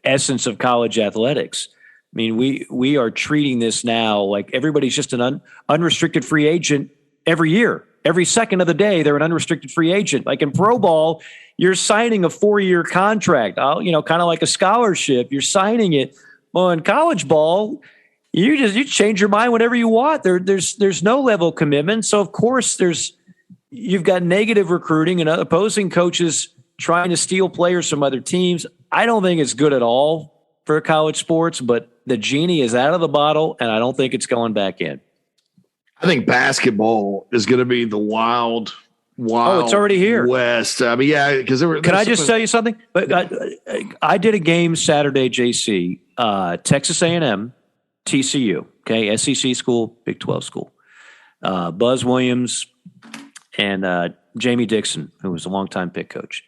[SPEAKER 1] essence of college athletics. I mean, we are treating this now like everybody's just an unrestricted free agent every year. Every second of the day, they're an unrestricted free agent. Like in pro ball, you're signing a 4-year contract, kind of like a scholarship. You're signing it. Well, in college ball, you change your mind whenever you want. There's no level of commitment. So of course you've got negative recruiting and opposing coaches trying to steal players from other teams. I don't think it's good at all for college sports, but the genie is out of the bottle, and I don't think it's going back in.
[SPEAKER 3] I think basketball is going to be the wild.
[SPEAKER 1] Oh, it's already here.
[SPEAKER 3] West. I mean, yeah, because
[SPEAKER 1] Can I just tell you something? But I did a game Saturday, JC, Texas A&M, TCU, okay, SEC school, Big 12 school. Buzz Williams and Jamie Dixon, who was a longtime pick coach.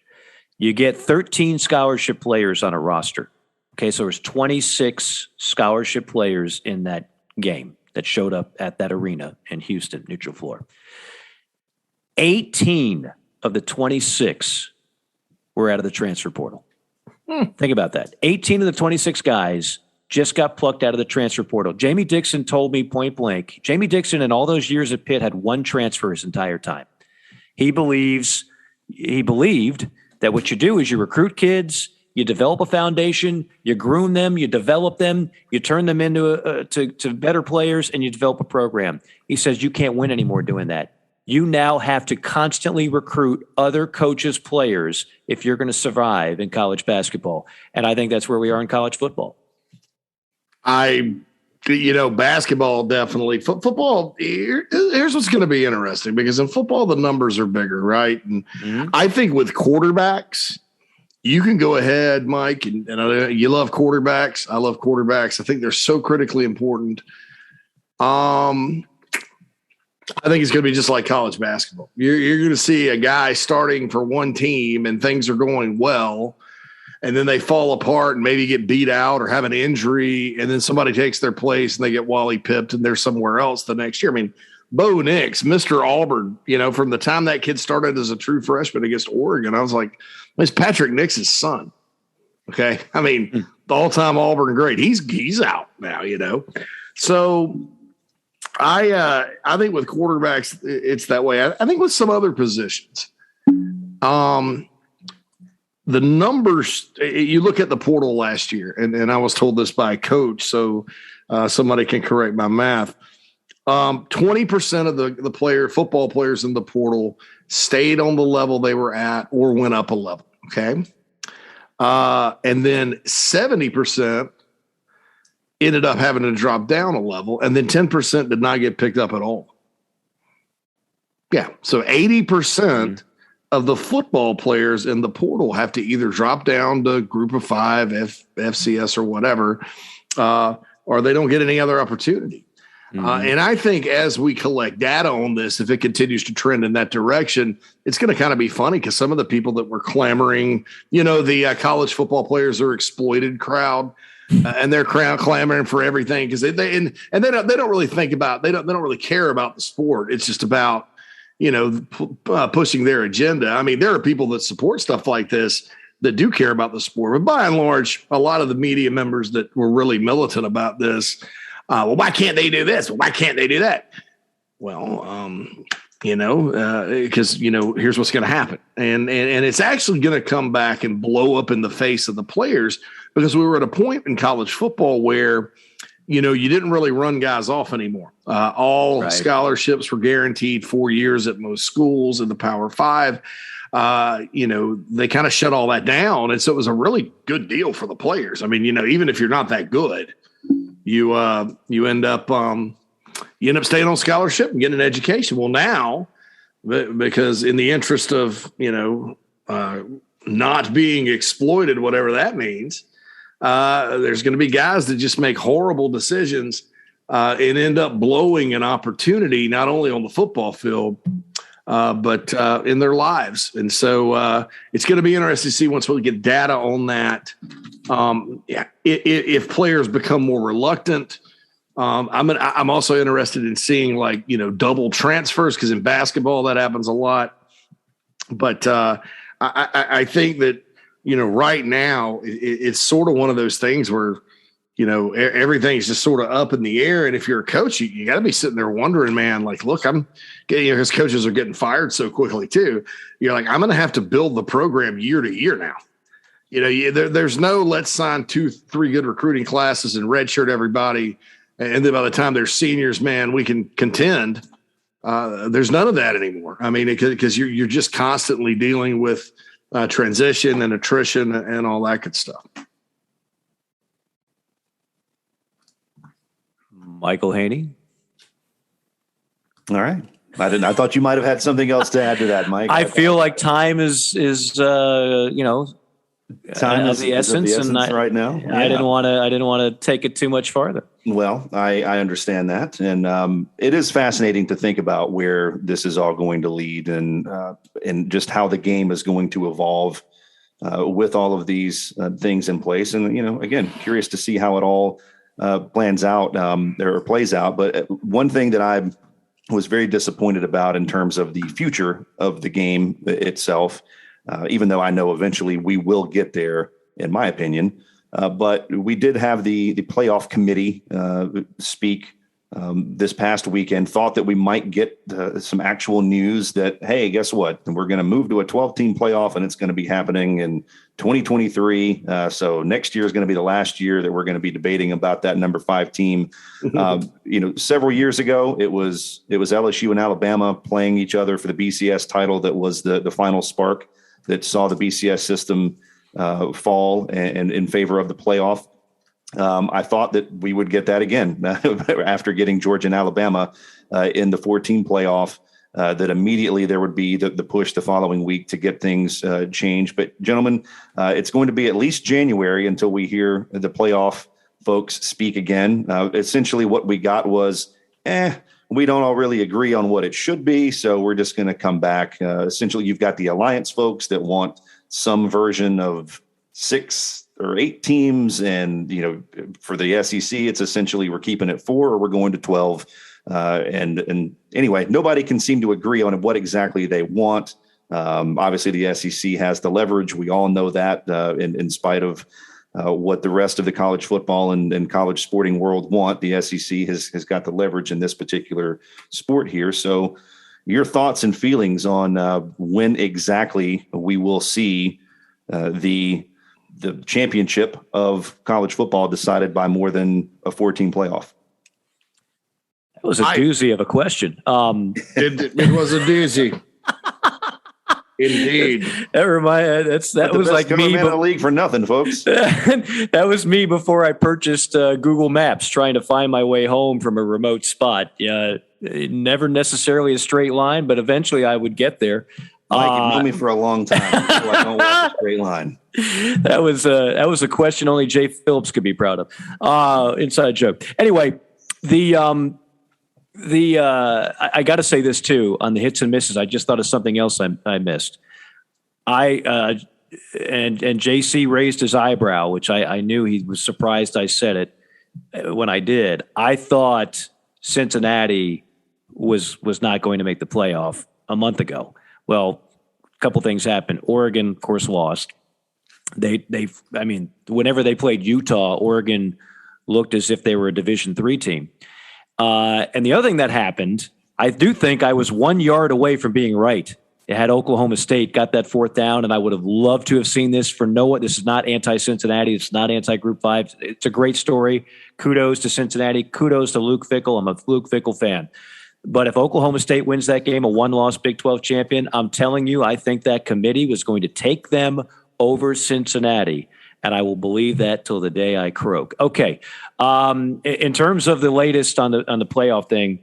[SPEAKER 1] You get 13 scholarship players on a roster. Okay, so there's 26 scholarship players in that game that showed up at that arena in Houston, neutral floor. 18 of the 26 were out of the transfer portal. Think about that. 18 of the 26 guys just got plucked out of the transfer portal. Jamie Dixon told me point blank, Jamie Dixon in all those years at Pitt had one transfer his entire time. He believed that what you do is you recruit kids, you develop a foundation, you groom them, you develop them, you turn them into to better players, and you develop a program. He says you can't win anymore doing that. You now have to constantly recruit other coaches' players if you're going to survive in college basketball. And I think that's where we are in college football.
[SPEAKER 3] Basketball definitely. Football, here's what's going to be interesting, because in football, the numbers are bigger, right? And I think with quarterbacks, you can go ahead, Mike, and you love quarterbacks. I love quarterbacks. I think they're so critically important. I think it's going to be just like college basketball. You're going to see a guy starting for one team and things are going well, and then they fall apart and maybe get beat out or have an injury, and then somebody takes their place and they get Wally pipped and they're somewhere else the next year. I mean, Bo Nix, Mr. Auburn, from the time that kid started as a true freshman against Oregon, I was like, it's Patrick Nix's son. Okay. I mean, the all-time Auburn great. He's out now, So I think with quarterbacks, it's that way. I think with some other positions, the numbers, you look at the portal last year, and I was told this by a coach, so somebody can correct my math. 20% of the football players in the portal stayed on the level they were at or went up a level. Okay. And then 70% ended up having to drop down a level, and then 10% did not get picked up at all. Yeah. So 80% of the football players in the portal have to either drop down to group of 5, FCS or whatever, or they don't get any other opportunity. And I think as we collect data on this, if it continues to trend in that direction, it's going to kind of be funny, because some of the people that were clamoring, the college football players are exploited crowd, and they're clamoring for everything because they don't really think about, they don't really care about the sport. It's just about, pushing their agenda. I mean, there are people that support stuff like this that do care about the sport, but by and large, a lot of the media members that were really militant about this, well, why can't they do this? Why can't they do that? Well, because, here's what's going to happen. And it's actually going to come back and blow up in the face of the players, because we were at a point in college football where, you didn't really run guys off anymore. All
[SPEAKER 1] Right.
[SPEAKER 3] scholarships were guaranteed 4 years at most schools in the Power Five. They kind of shut all that down. And so it was a really good deal for the players. I mean, even if you're not that good, you end up staying on scholarship and getting an education. Well, now, because in the interest of, not being exploited, whatever that means, there's going to be guys that just make horrible decisions and end up blowing an opportunity, not only on the football field, but in their lives. And so it's going to be interesting to see once we get data on that. If players become more reluctant, I'm also interested in seeing double transfers, because in basketball that happens a lot. But I think that right now it's sort of one of those things where everything's just sort of up in the air. And if you're a coach, you got to be sitting there wondering, man, look, I'm getting, because coaches are getting fired so quickly too. You're like, I'm going to have to build the program year to year now. There's no let's sign 2-3 good recruiting classes and redshirt everybody, and then by the time they're seniors, man, we can contend. There's none of that anymore. I mean, because you're just constantly dealing with transition and attrition and all that good stuff.
[SPEAKER 1] Michael Haney.
[SPEAKER 2] All right. I thought you might have had something else to add to that, Mike.
[SPEAKER 1] I feel like time is
[SPEAKER 2] time
[SPEAKER 1] of the essence, and
[SPEAKER 2] right now.
[SPEAKER 1] Yeah. I didn't want to take it too much farther.
[SPEAKER 2] Well, I understand that, and it is fascinating to think about where this is all going to lead, and just how the game is going to evolve with all of these things in place. And again, curious to see how it all plans out or plays out. But one thing that I was very disappointed about in terms of the future of the game itself, even though I know eventually we will get there, in my opinion. But we did have the playoff committee speak this past weekend, thought that we might get some actual news that, hey, guess what? We're going to move to a 12-team playoff, and it's going to be happening in 2023. So next year is going to be the last year that we're going to be debating about that number 5 team. Several years ago, it was LSU and Alabama playing each other for the BCS title. That was the final spark that saw the BCS system fall and in favor of the playoff. I thought that we would get that again after getting Georgia and Alabama in the 14 playoff, that immediately there would be the push the following week to get things changed. But gentlemen, it's going to be at least January until we hear the playoff folks speak again. Essentially what we got was, we don't all really agree on what it should be, so we're just going to come back. Essentially, you've got the alliance folks that want some version of 6 or 8 teams, and for the SEC, it's essentially we're keeping it 4 or we're going to 12. And anyway, nobody can seem to agree on what exactly they want. Obviously, the SEC has the leverage. We all know that, in spite of what the rest of the college football and college sporting world want, the SEC has got the leverage in this particular sport here. So your thoughts and feelings on when exactly we will see the championship of college football decided by more than a 14 playoff?
[SPEAKER 1] That was a doozy of a question.
[SPEAKER 3] It was a doozy. Indeed.
[SPEAKER 1] That was like me
[SPEAKER 2] in the league for nothing, folks.
[SPEAKER 1] That was me before I purchased Google Maps, trying to find my way home from a remote spot. Never necessarily a straight line, but eventually I would get there.
[SPEAKER 2] Mike, you've known me for a long time, so I don't walk a straight line.
[SPEAKER 1] That was a question only Jay Phillips could be proud of. Inside joke. Anyway, I got to say this too on the hits and misses. I just thought of something else I missed. And JC raised his eyebrow, which I knew he was surprised I said it when I did. I thought Cincinnati was not going to make the playoff a month ago. Well, a couple things happened. Oregon, of course, lost. Whenever they played Utah, Oregon looked as if they were a Division III team. And the other thing that happened, I do think I was 1 yard away from being right had Oklahoma State got that fourth down, and I would have loved to have seen this for Noah. This is not anti-Cincinnati. It's not anti-Group 5. It's a great story. Kudos to Cincinnati. Kudos to Luke Fickell. I'm a Luke Fickell fan. But if Oklahoma State wins that game, a one-loss Big 12 champion, I'm telling you, I think that committee was going to take them over Cincinnati. And I will believe that till the day I croak. Okay. In terms of the latest on the playoff thing,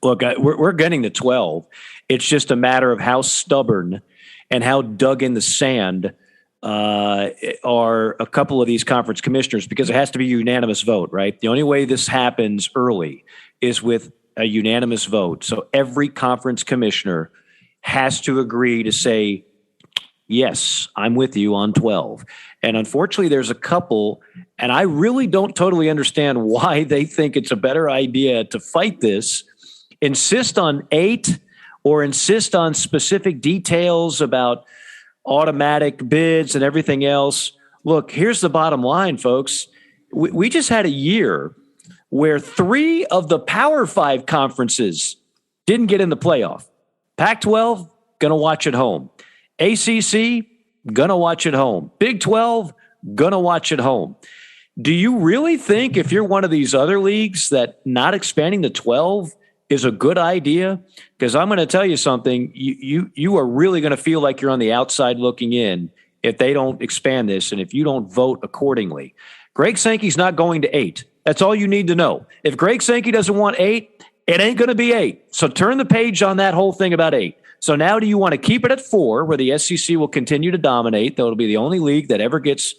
[SPEAKER 1] look, we're getting to 12. It's just a matter of how stubborn and how dug in the sand are a couple of these conference commissioners, because it has to be a unanimous vote, right? The only way this happens early is with a unanimous vote. So every conference commissioner has to agree to say, yes, I'm with you on 12. And unfortunately, there's a couple, and I really don't totally understand why they think it's a better idea to fight this, insist on 8, or insist on specific details about automatic bids and everything else. Look, here's the bottom line, folks. We just had a year where 3 of the Power 5 conferences didn't get in the playoff. Pac-12, going to watch at home. ACC, going to watch at home. Big 12, going to watch at home. Do you really think if you're one of these other leagues that not expanding to 12 is a good idea? Because I'm going to tell you something, you are really going to feel like you're on the outside looking in if they don't expand this and if you don't vote accordingly. Greg Sankey's not going to 8. That's all you need to know. If Greg Sankey doesn't want 8, it ain't going to be 8. So turn the page on that whole thing about 8. So now do you want to keep it at 4, where the SEC will continue to dominate? That'll be the only league that ever gets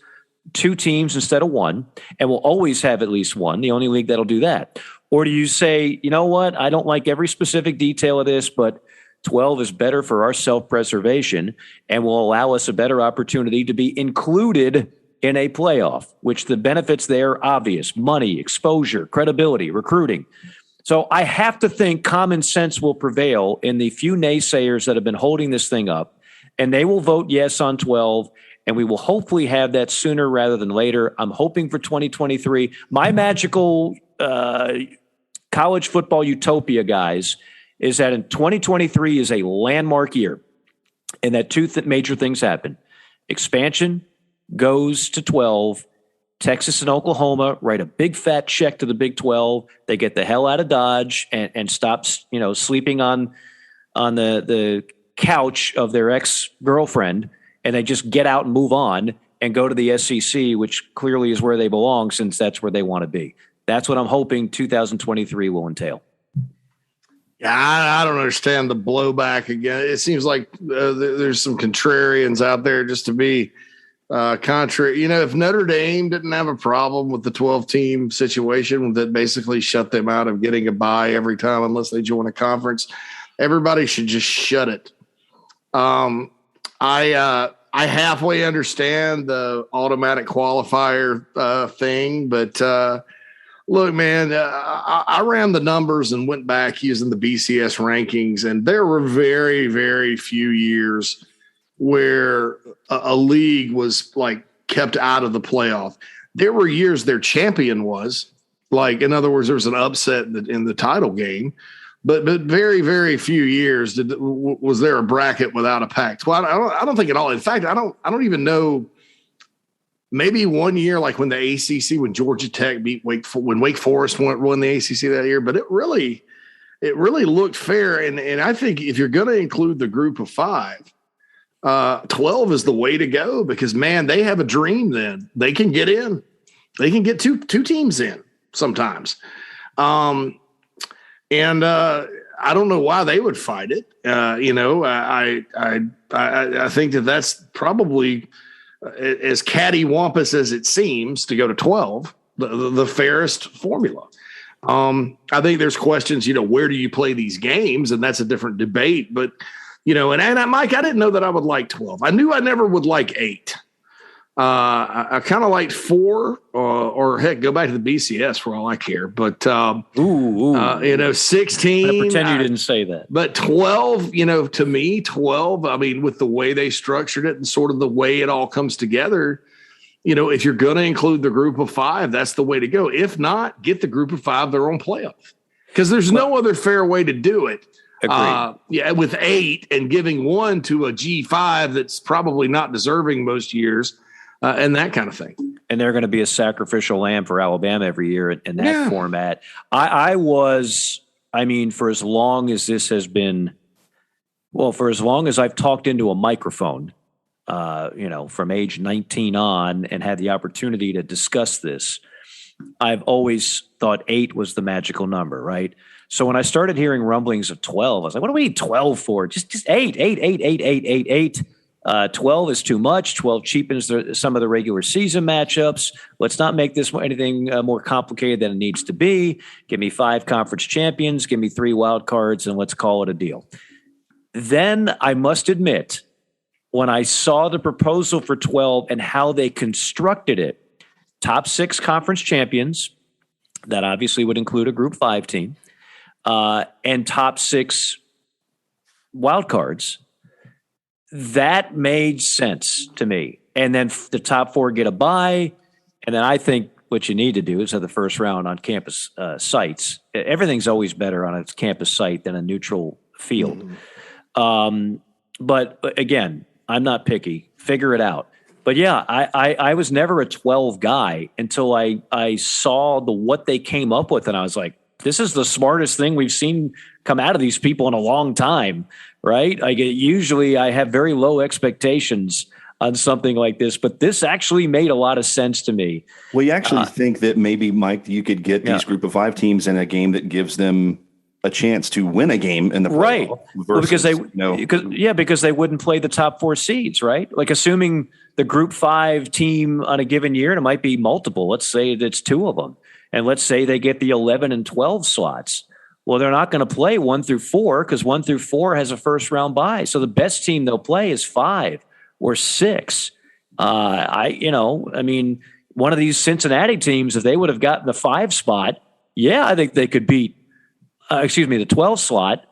[SPEAKER 1] 2 teams instead of 1, and will always have at least 1, the only league that'll do that. Or do you say, you know what, I don't like every specific detail of this, but 12 is better for our self-preservation and will allow us a better opportunity to be included in a playoff, which the benefits there are obvious: money, exposure, credibility, recruiting. So I have to think common sense will prevail in the few naysayers that have been holding this thing up, and they will vote yes on 12, and we will hopefully have that sooner rather than later. I'm hoping for 2023. My magical college football utopia, guys, is that in 2023 is a landmark year, and that 2 major things happen. Expansion goes to 12. Texas and Oklahoma write a big fat check to the Big 12. They get the hell out of Dodge and stop, sleeping on the couch of their ex-girlfriend, and they just get out and move on and go to the SEC, which clearly is where they belong, since that's where they want to be. That's what I'm hoping 2023 will entail.
[SPEAKER 3] Yeah, I don't understand the blowback again. It seems like there's some contrarians out there just to be contrary. If Notre Dame didn't have a problem with the 12-team situation that basically shut them out of getting a bye every time unless they join a conference, everybody should just shut it. I halfway understand the automatic qualifier thing, but look, man, I ran the numbers and went back using the BCS rankings, and there were very, very few years where a league was like kept out of the playoff. There were years their champion was, like, in other words, there was an upset in the title game, but very, very few years was there a bracket without a Pac-12. I don't think at all. In fact, I don't even know. Maybe one year, like when the ACC, when Georgia Tech beat when Wake Forest won the ACC that year, but it really looked fair. And I think if you're going to include the group of 5, 12 is the way to go, because, man, they have a dream. Then they can get in. They can get two teams in sometimes. And I don't know why they would fight it. I think that's probably, as cattywampus as it seems to go to 12, the fairest formula. I think there's questions, where do you play these games? And that's a different debate. But, and Mike, I didn't know that I would like 12. I knew I never would like 8. I kind of liked 4, or heck, go back to the BCS for all I care. But 16.
[SPEAKER 1] I pretend you didn't say that.
[SPEAKER 3] But 12, to me, 12. I mean, with the way they structured it and sort of the way it all comes together, if you're going to include the group of 5, that's the way to go. If not, get the group of 5 their own playoff, because there's no other fair way to do it Yeah, with 8 and giving 1 to a G5 that's probably not deserving most years, and that kind of thing.
[SPEAKER 1] And they're going to be a sacrificial lamb for Alabama every year in that format. For as long as this has been, for as long as I've talked into a microphone, from age 19 on and had the opportunity to discuss this, I've always thought 8 was the magical number, right? So when I started hearing rumblings of 12, I was like, what do we need 12 for? Just 8. 12 is too much. 12 cheapens some of the regular season matchups. Let's not make this anything more complicated than it needs to be. Give me 5 conference champions, give me 3 wild cards, and let's call it a deal. Then I must admit, when I saw the proposal for 12 and how they constructed it, top 6 conference champions, that obviously would include a Group 5 team, and top 6 wild cards, that made sense to me. And then the top 4 get a bye. And then I think what you need to do is have the first round on campus sites. Everything's always better on a campus site than a neutral field. But again, I'm not picky. Figure it out. But yeah, I was never a 12 guy until I saw what they came up with. And I was like, this is the smartest thing we've seen come out of these people in a long time, right? Usually I have very low expectations on something like this, but this actually made a lot of sense to me.
[SPEAKER 2] Well, you actually think that maybe, Mike, you could get these Group of 5 teams in a game that gives them a chance to win a game in the playoff,
[SPEAKER 1] right?
[SPEAKER 2] Versus,
[SPEAKER 1] because they wouldn't play the top 4 seeds, right? Like assuming the Group 5 team on a given year, and it might be multiple. Let's say it's 2 of them, and let's say they get the 11 and 12 slots. Well, they're not going to play 1 through 4 because 1 through 4 has a first round bye. So the best team they'll play is 5 or 6. One of these Cincinnati teams, if they would have gotten the 5 spot, I think they could beat. The 12 slot.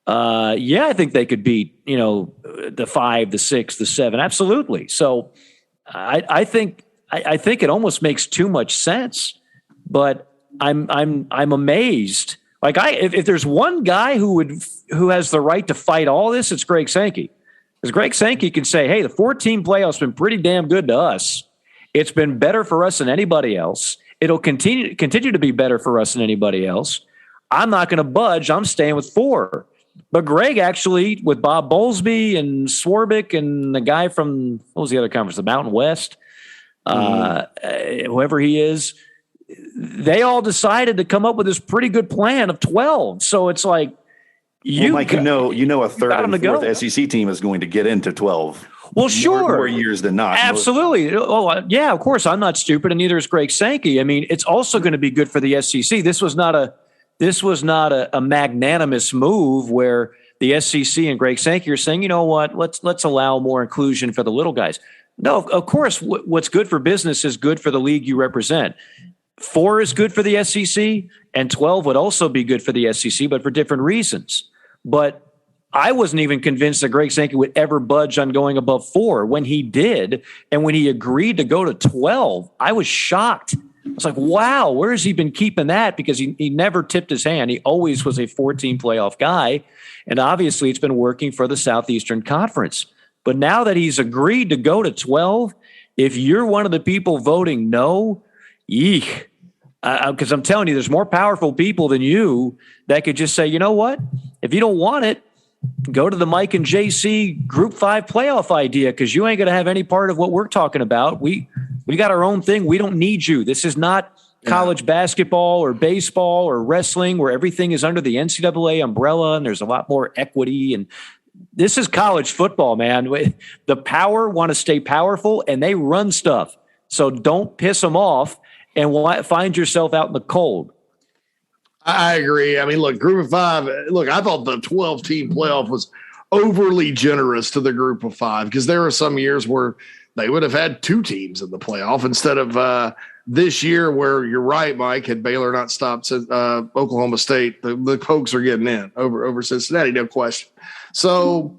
[SPEAKER 1] I think they could beat, the 5, the 6, the 7. Absolutely. So I think it almost makes too much sense, but I'm amazed. Like if there's one guy who has the right to fight all this, it's Greg Sankey. Because Greg Sankey can say, hey, the 14 playoffs been pretty damn good to us. It's been better for us than anybody else. It'll continue to be better for us than anybody else. I'm not going to budge. I'm staying with 4. But Greg actually, with Bob Bowlesby and Swarbrick and the guy from, what was the other conference, the Mountain West, whoever he is, they all decided to come up with this pretty good plan of 12. So it's like,
[SPEAKER 2] Mike, a third and fourth SEC team is going to get into 12.
[SPEAKER 1] Well, sure.
[SPEAKER 2] More years than not.
[SPEAKER 1] Absolutely. Of course. I'm not stupid, and neither is Greg Sankey. I mean, it's also going to be good for the SEC. This was not a magnanimous move where the SEC and Greg Sankey are saying, you know what, let's allow more inclusion for the little guys. No, of course, what's good for business is good for the league you represent. 4 is good for the SEC, and 12 would also be good for the SEC, but for different reasons. But I wasn't even convinced that Greg Sankey would ever budge on going above 4. When he did, and when he agreed to go to 12, I was shocked. I was like, wow, where has he been keeping that? Because he never tipped his hand. He always was a 14 playoff guy. And obviously it's been working for the Southeastern Conference. But now that he's agreed to go to 12, if you're one of the people voting no, eek. Because I'm telling you, there's more powerful people than you that could just say, you know what? If you don't want it, go to the Mike and JC Group 5 playoff idea, because you ain't going to have any part of what we're talking about. We got our own thing. We don't need you. This is not college basketball or baseball or wrestling where everything is under the NCAA umbrella and there's a lot more equity. And this is college football, man. The power want to stay powerful, and they run stuff. So don't piss them off and find yourself out in the cold.
[SPEAKER 3] I agree. I mean, look, Group of 5. Look, I thought the 12-team playoff was overly generous to the Group of 5 because there are some years where they would have had 2 teams in the playoff instead of this year where you're right, Mike, had Baylor not stopped Oklahoma State, the Pokes are getting in over Cincinnati, no question. So,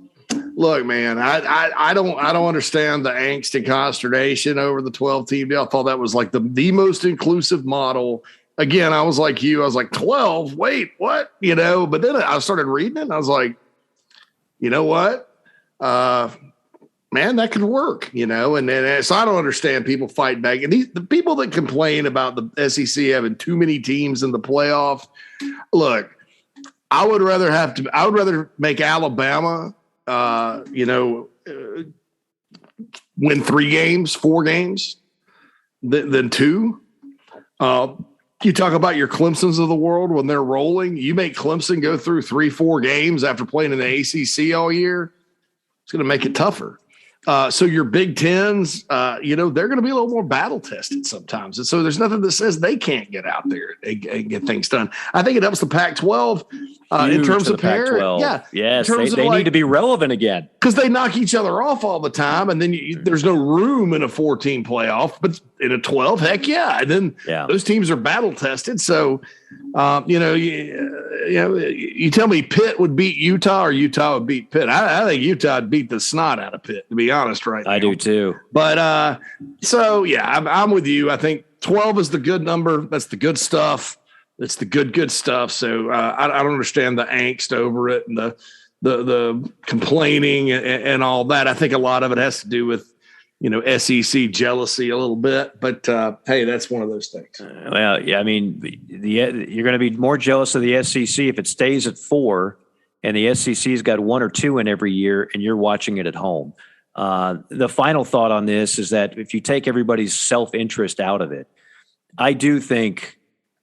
[SPEAKER 3] look, man, I don't understand the angst and consternation over the 12-team deal. I thought that was like the most inclusive model again, I was like you. I was like 12. Wait, what? But then I started reading it, and I was like, you know what? Man, that could work, and then so I don't understand people fight back. And the people that complain about the SEC having too many teams in the playoff, look, I would rather make Alabama, win 3 games, 4 games than 2. You talk about your Clemsons of the world when they're rolling. You make Clemson go through 3-4 games after playing in the ACC all year. It's going to make it tougher. So your Big Tens, they're going to be a little more battle tested sometimes. And so there's nothing that says they can't get out there and get things done. I think it helps the Pac-12 in terms of parity. Yeah.
[SPEAKER 1] Yes, they need to be relevant again.
[SPEAKER 3] Because they knock each other off all the time, and then there's no room in a 14 playoff. But in a 12, heck yeah. And then those teams are battle tested. So, you tell me Pitt would beat Utah or Utah would beat Pitt. I think Utah would beat the snot out of Pitt, to be honest, right now.
[SPEAKER 1] I do too.
[SPEAKER 3] But I'm with you. I think 12 is the good number. That's the good stuff. It's the good stuff. So I don't understand the angst over it and the complaining and all that. I think a lot of it has to do with SEC jealousy a little bit, but hey, that's one of those things.
[SPEAKER 1] Well, yeah, I mean, you're going to be more jealous of the SEC if it stays at 4, and the SEC's got 1 or 2 in every year, and you're watching it at home. The final thought on this is that if you take everybody's self-interest out of it, I do think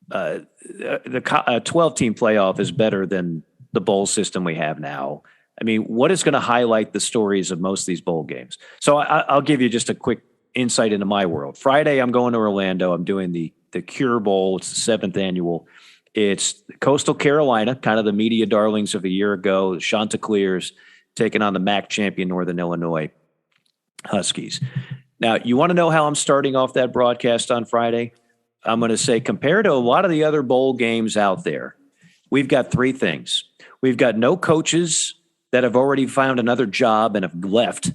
[SPEAKER 1] the 12-team playoff is better than the bowl system we have now. I mean, what is going to highlight the stories of most of these bowl games? So I'll give you just a quick insight into my world. Friday, I'm going to Orlando. I'm doing the Cure Bowl. It's the 7th annual. It's Coastal Carolina, kind of the media darlings of a year ago. The Chanticleers taking on the MAC champion Northern Illinois Huskies. Now, you want to know how I'm starting off that broadcast on Friday? I'm going to say, compared to a lot of the other bowl games out there, we've got 3 things. We've got no coaches that have already found another job and have left.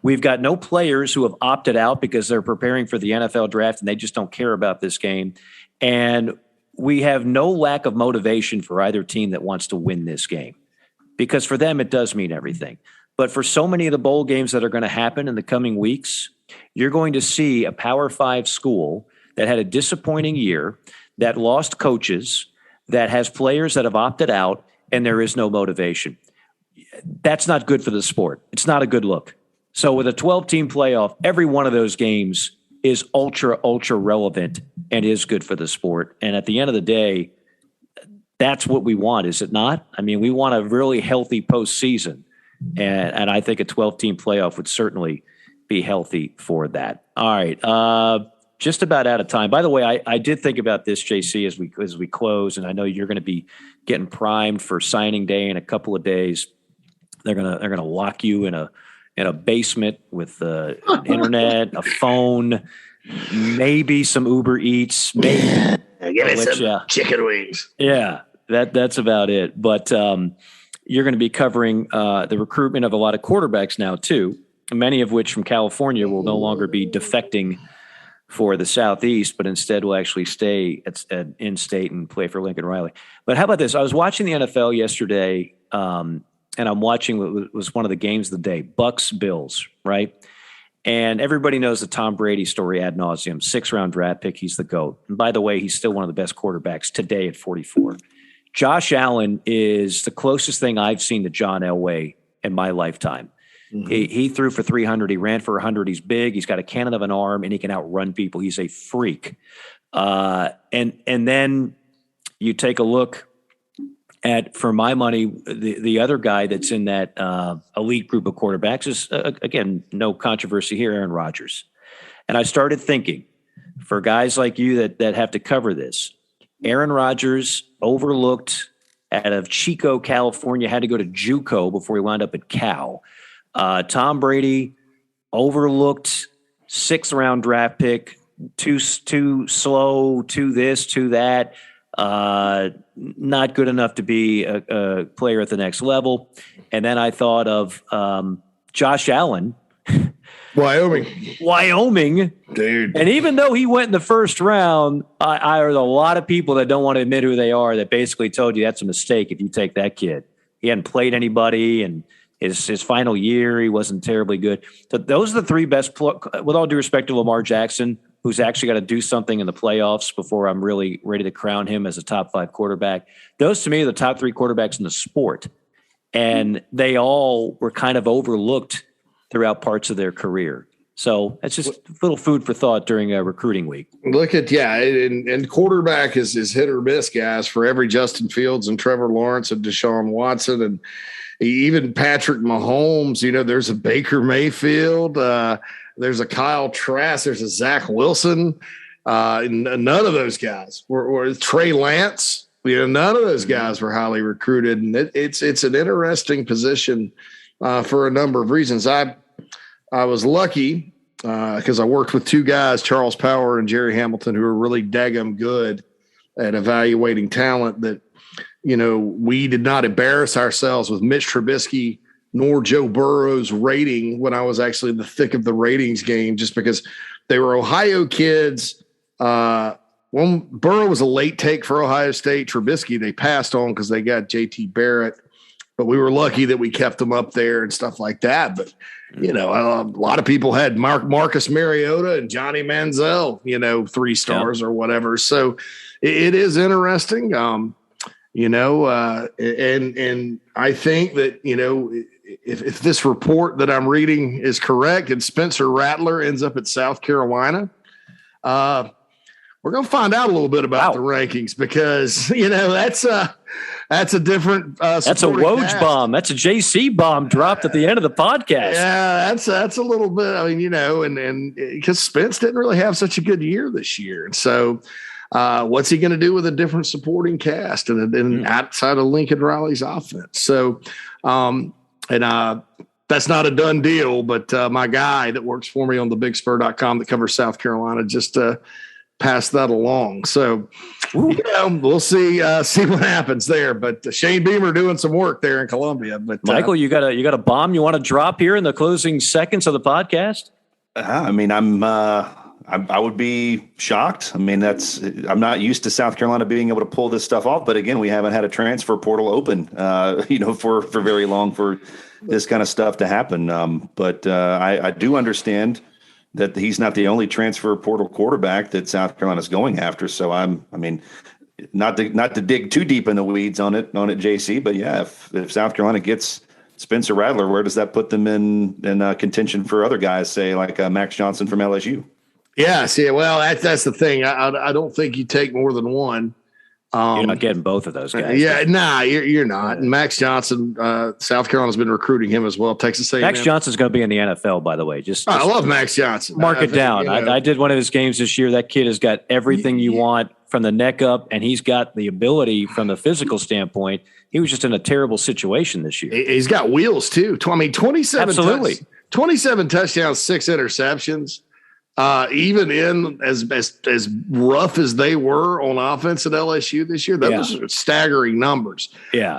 [SPEAKER 1] We've got no players who have opted out because they're preparing for the NFL draft and they just don't care about this game. And we have no lack of motivation for either team that wants to win this game, because for them, it does mean everything. But for so many of the bowl games that are going to happen in the coming weeks, you're going to see a Power 5 school that had a disappointing year, that lost coaches, that has players that have opted out, and there is no motivation. That's not good for the sport. It's not a good look. So with a 12-team playoff, every one of those games is ultra relevant and is good for the sport. And at the end of the day, that's what we want, is it not? I mean, we want a really healthy postseason. And I think a 12-team playoff would certainly be healthy for that. All right. Just about out of time. By the way, I did think about this, JC, as we close, and I know you're going to be getting primed for signing day in a couple of days. They're gonna lock you in a basement with an internet, a phone, maybe some Uber Eats, maybe
[SPEAKER 3] give me some chicken wings.
[SPEAKER 1] Yeah, that's about it. But you're going to be covering the recruitment of a lot of quarterbacks now too, many of which from California will no longer be defecting for the Southeast, but instead will actually stay at in-state and play for Lincoln Riley. But how about this? I was watching the NFL yesterday. And I'm watching what was one of the games of the day, Bucks Bills, right? And everybody knows the Tom Brady story ad nauseum, 6th-round draft pick. He's the GOAT. And by the way, he's still one of the best quarterbacks today at 44. Josh Allen is the closest thing I've seen to John Elway in my lifetime. Mm-hmm. He threw for 300. He ran for 100. He's big. He's got a cannon of an arm, and he can outrun people. He's a freak. And then you take a look at, for my money, the other guy that's in that elite group of quarterbacks is, again, no controversy here, Aaron Rodgers. And I started thinking, for guys like you that have to cover this, Aaron Rodgers, overlooked out of Chico, California, had to go to JUCO before he wound up at Cal. Tom Brady, overlooked, 6th-round draft pick, too slow, too this, too that. Not good enough to be a player at the next level. And then I thought of Josh Allen, Wyoming.
[SPEAKER 3] Dude.
[SPEAKER 1] And even though he went in the first round, I heard a lot of people that don't want to admit who they are that basically told you that's a mistake if you take that kid. He hadn't played anybody, and his final year, he wasn't terribly good. So those are the three best, with all due respect to Lamar Jackson, who's actually got to do something in the playoffs before I'm really ready to crown him as a top 5 quarterback. Those, to me, are the top 3 quarterbacks in the sport. And they all were kind of overlooked throughout parts of their career. So that's just a little food for thought during a recruiting week.
[SPEAKER 3] Look at, and quarterback is hit or miss, guys, for every Justin Fields and Trevor Lawrence and Deshaun Watson and even Patrick Mahomes. There's a Baker Mayfield. There's a Kyle Trask. There's a Zach Wilson. None of those guys were Trey Lance. None of those guys were highly recruited. And it's an interesting position for a number of reasons. I was lucky because I worked with 2 guys, Charles Power and Jerry Hamilton, who are really daggum good at evaluating talent that, we did not embarrass ourselves with Mitch Trubisky nor Joe Burrow's rating when I was actually in the thick of the ratings game, just because they were Ohio kids. Burrow was a late take for Ohio State. Trubisky, they passed on because they got JT Barrett, but we were lucky that we kept them up there and stuff like that. But, a lot of people had Marcus Mariota and Johnny Manziel, 3 stars or whatever. So it is interesting. And I think that, if this report that I'm reading is correct and Spencer Rattler ends up at South Carolina, we're going to find out a little bit about the rankings because, that's a different.
[SPEAKER 1] That's a Woj bomb. That's a JC bomb dropped at the end of the podcast.
[SPEAKER 3] Yeah, that's a little bit. I mean, and because Spence didn't really have such a good year this year, and so what's he going to do with a different supporting cast and outside of Lincoln Riley's offense? So, that's not a done deal. But my guy that works for me on thebigspur.com that covers South Carolina just passed that along. So, we'll see what happens there. But Shane Beamer doing some work there in Columbia. But
[SPEAKER 1] Michael, you got a bomb you want to drop here in the closing seconds of the podcast?
[SPEAKER 2] I mean, I would be shocked. I mean, I'm not used to South Carolina being able to pull this stuff off. But again, we haven't had a transfer portal open, for very long for this kind of stuff to happen. But I do understand that he's not the only transfer portal quarterback that South Carolina's going after. So not to dig too deep in the weeds on it, JC, but yeah, if South Carolina gets Spencer Rattler, where does that put them in contention for other guys, say like Max Johnson from LSU?
[SPEAKER 3] Yeah. See, well, that's the thing. I don't think you take more than one.
[SPEAKER 1] You're not getting both of those guys.
[SPEAKER 3] Yeah, you're not. And Max Johnson, South Carolina's been recruiting him as well. Texas A&M.
[SPEAKER 1] Max Johnson's going to be in the NFL, by the way. I
[SPEAKER 3] love Max Johnson.
[SPEAKER 1] Mark it down. I did one of his games this year. That kid has got everything you want from the neck up, and he's got the ability from the physical standpoint. He was just in a terrible situation this year.
[SPEAKER 3] He's got wheels too. 27
[SPEAKER 1] Absolutely.
[SPEAKER 3] 27 touchdowns, 6 interceptions. Even in as rough as they were on offense at LSU this year, those are staggering numbers.
[SPEAKER 1] Yeah.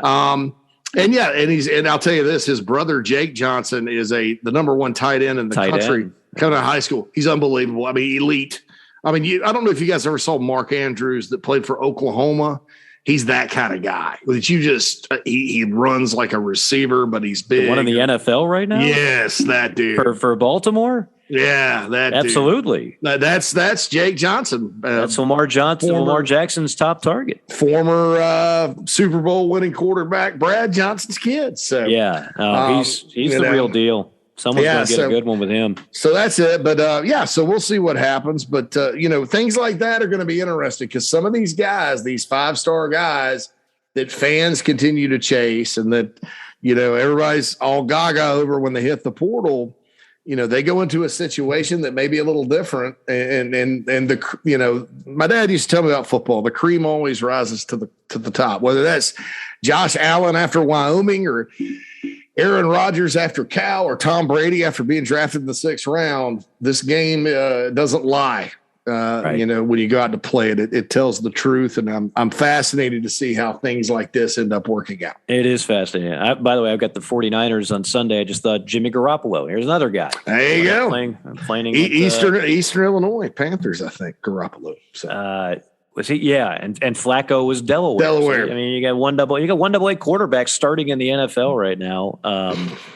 [SPEAKER 3] And I'll tell you this: his brother Jake Johnson is the number 1 tight end in the country coming out of high school. He's unbelievable. I mean, elite. I mean, I don't know if you guys ever saw Mark Andrews that played for Oklahoma. He's that kind of guy that you just he runs like a receiver, but he's big.
[SPEAKER 1] The one in the NFL right now.
[SPEAKER 3] Yes, that dude
[SPEAKER 1] for Baltimore.
[SPEAKER 3] Yeah, that
[SPEAKER 1] absolutely.
[SPEAKER 3] Dude. That's Jake Johnson.
[SPEAKER 1] That's Lamar Johnson. Lamar Jackson's top target.
[SPEAKER 3] Former Super Bowl winning quarterback Brad Johnson's kid. So
[SPEAKER 1] he's the real deal. Someone's going to get a good one with him.
[SPEAKER 3] So that's it. But so we'll see what happens. But things like that are going to be interesting because some of these guys, these 5-star guys that fans continue to chase, and that everybody's all gaga over when they hit the portal. They go into a situation that may be a little different, and my dad used to tell me about football. The cream always rises to the top, whether that's Josh Allen after Wyoming, or Aaron Rodgers after Cal, or Tom Brady after being drafted in the 6th round. This game doesn't lie.
[SPEAKER 1] Right.
[SPEAKER 3] When you go out to play it, it tells the truth. And I'm fascinated to see how things like this end up working out.
[SPEAKER 1] It is fascinating. By the way, I've got the 49ers on Sunday. I just thought Jimmy Garoppolo. Here's another guy.
[SPEAKER 3] There you go.
[SPEAKER 1] Playing
[SPEAKER 3] Eastern Illinois Panthers, I think, Garoppolo. So.
[SPEAKER 1] Was he? Yeah, and Flacco was Delaware. So, I mean, you got one double A quarterback starting in the NFL right now.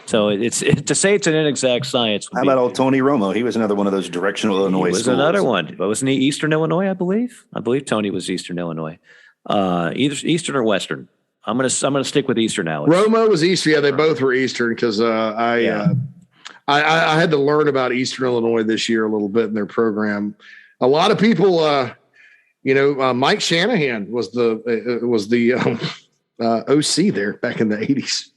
[SPEAKER 1] So it's to say it's an inexact science.
[SPEAKER 2] How about old Tony Romo? He was another one of those directional Illinois.
[SPEAKER 1] He was
[SPEAKER 2] schools.
[SPEAKER 1] Another one, but wasn't he Eastern Illinois? I believe Tony was Eastern Illinois, either Eastern or Western. I'm gonna stick with Eastern now.
[SPEAKER 3] Romo was Eastern. Yeah, they both were Eastern because I had to learn about Eastern Illinois this year a little bit in their program. A lot of people. Mike Shanahan was the OC there back in the 80s.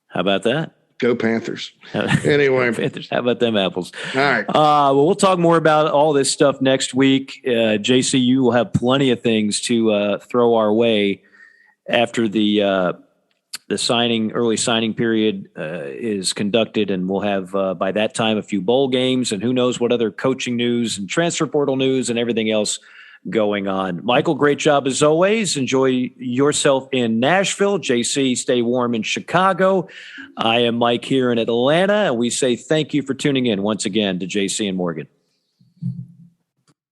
[SPEAKER 1] How about that?
[SPEAKER 3] Go Panthers. Anyway.
[SPEAKER 1] Panthers. How about them apples?
[SPEAKER 3] All right.
[SPEAKER 1] Well, we'll talk more about all this stuff next week. JC, you will have plenty of things to throw our way after the early signing period is conducted, and we'll have by that time a few bowl games and who knows what other coaching news and transfer portal news and everything else going on. Michael, great job as always. Enjoy yourself in Nashville. JC, stay warm in Chicago. I am Mike here in Atlanta, and we say thank you for tuning in once again to JC and Morgan.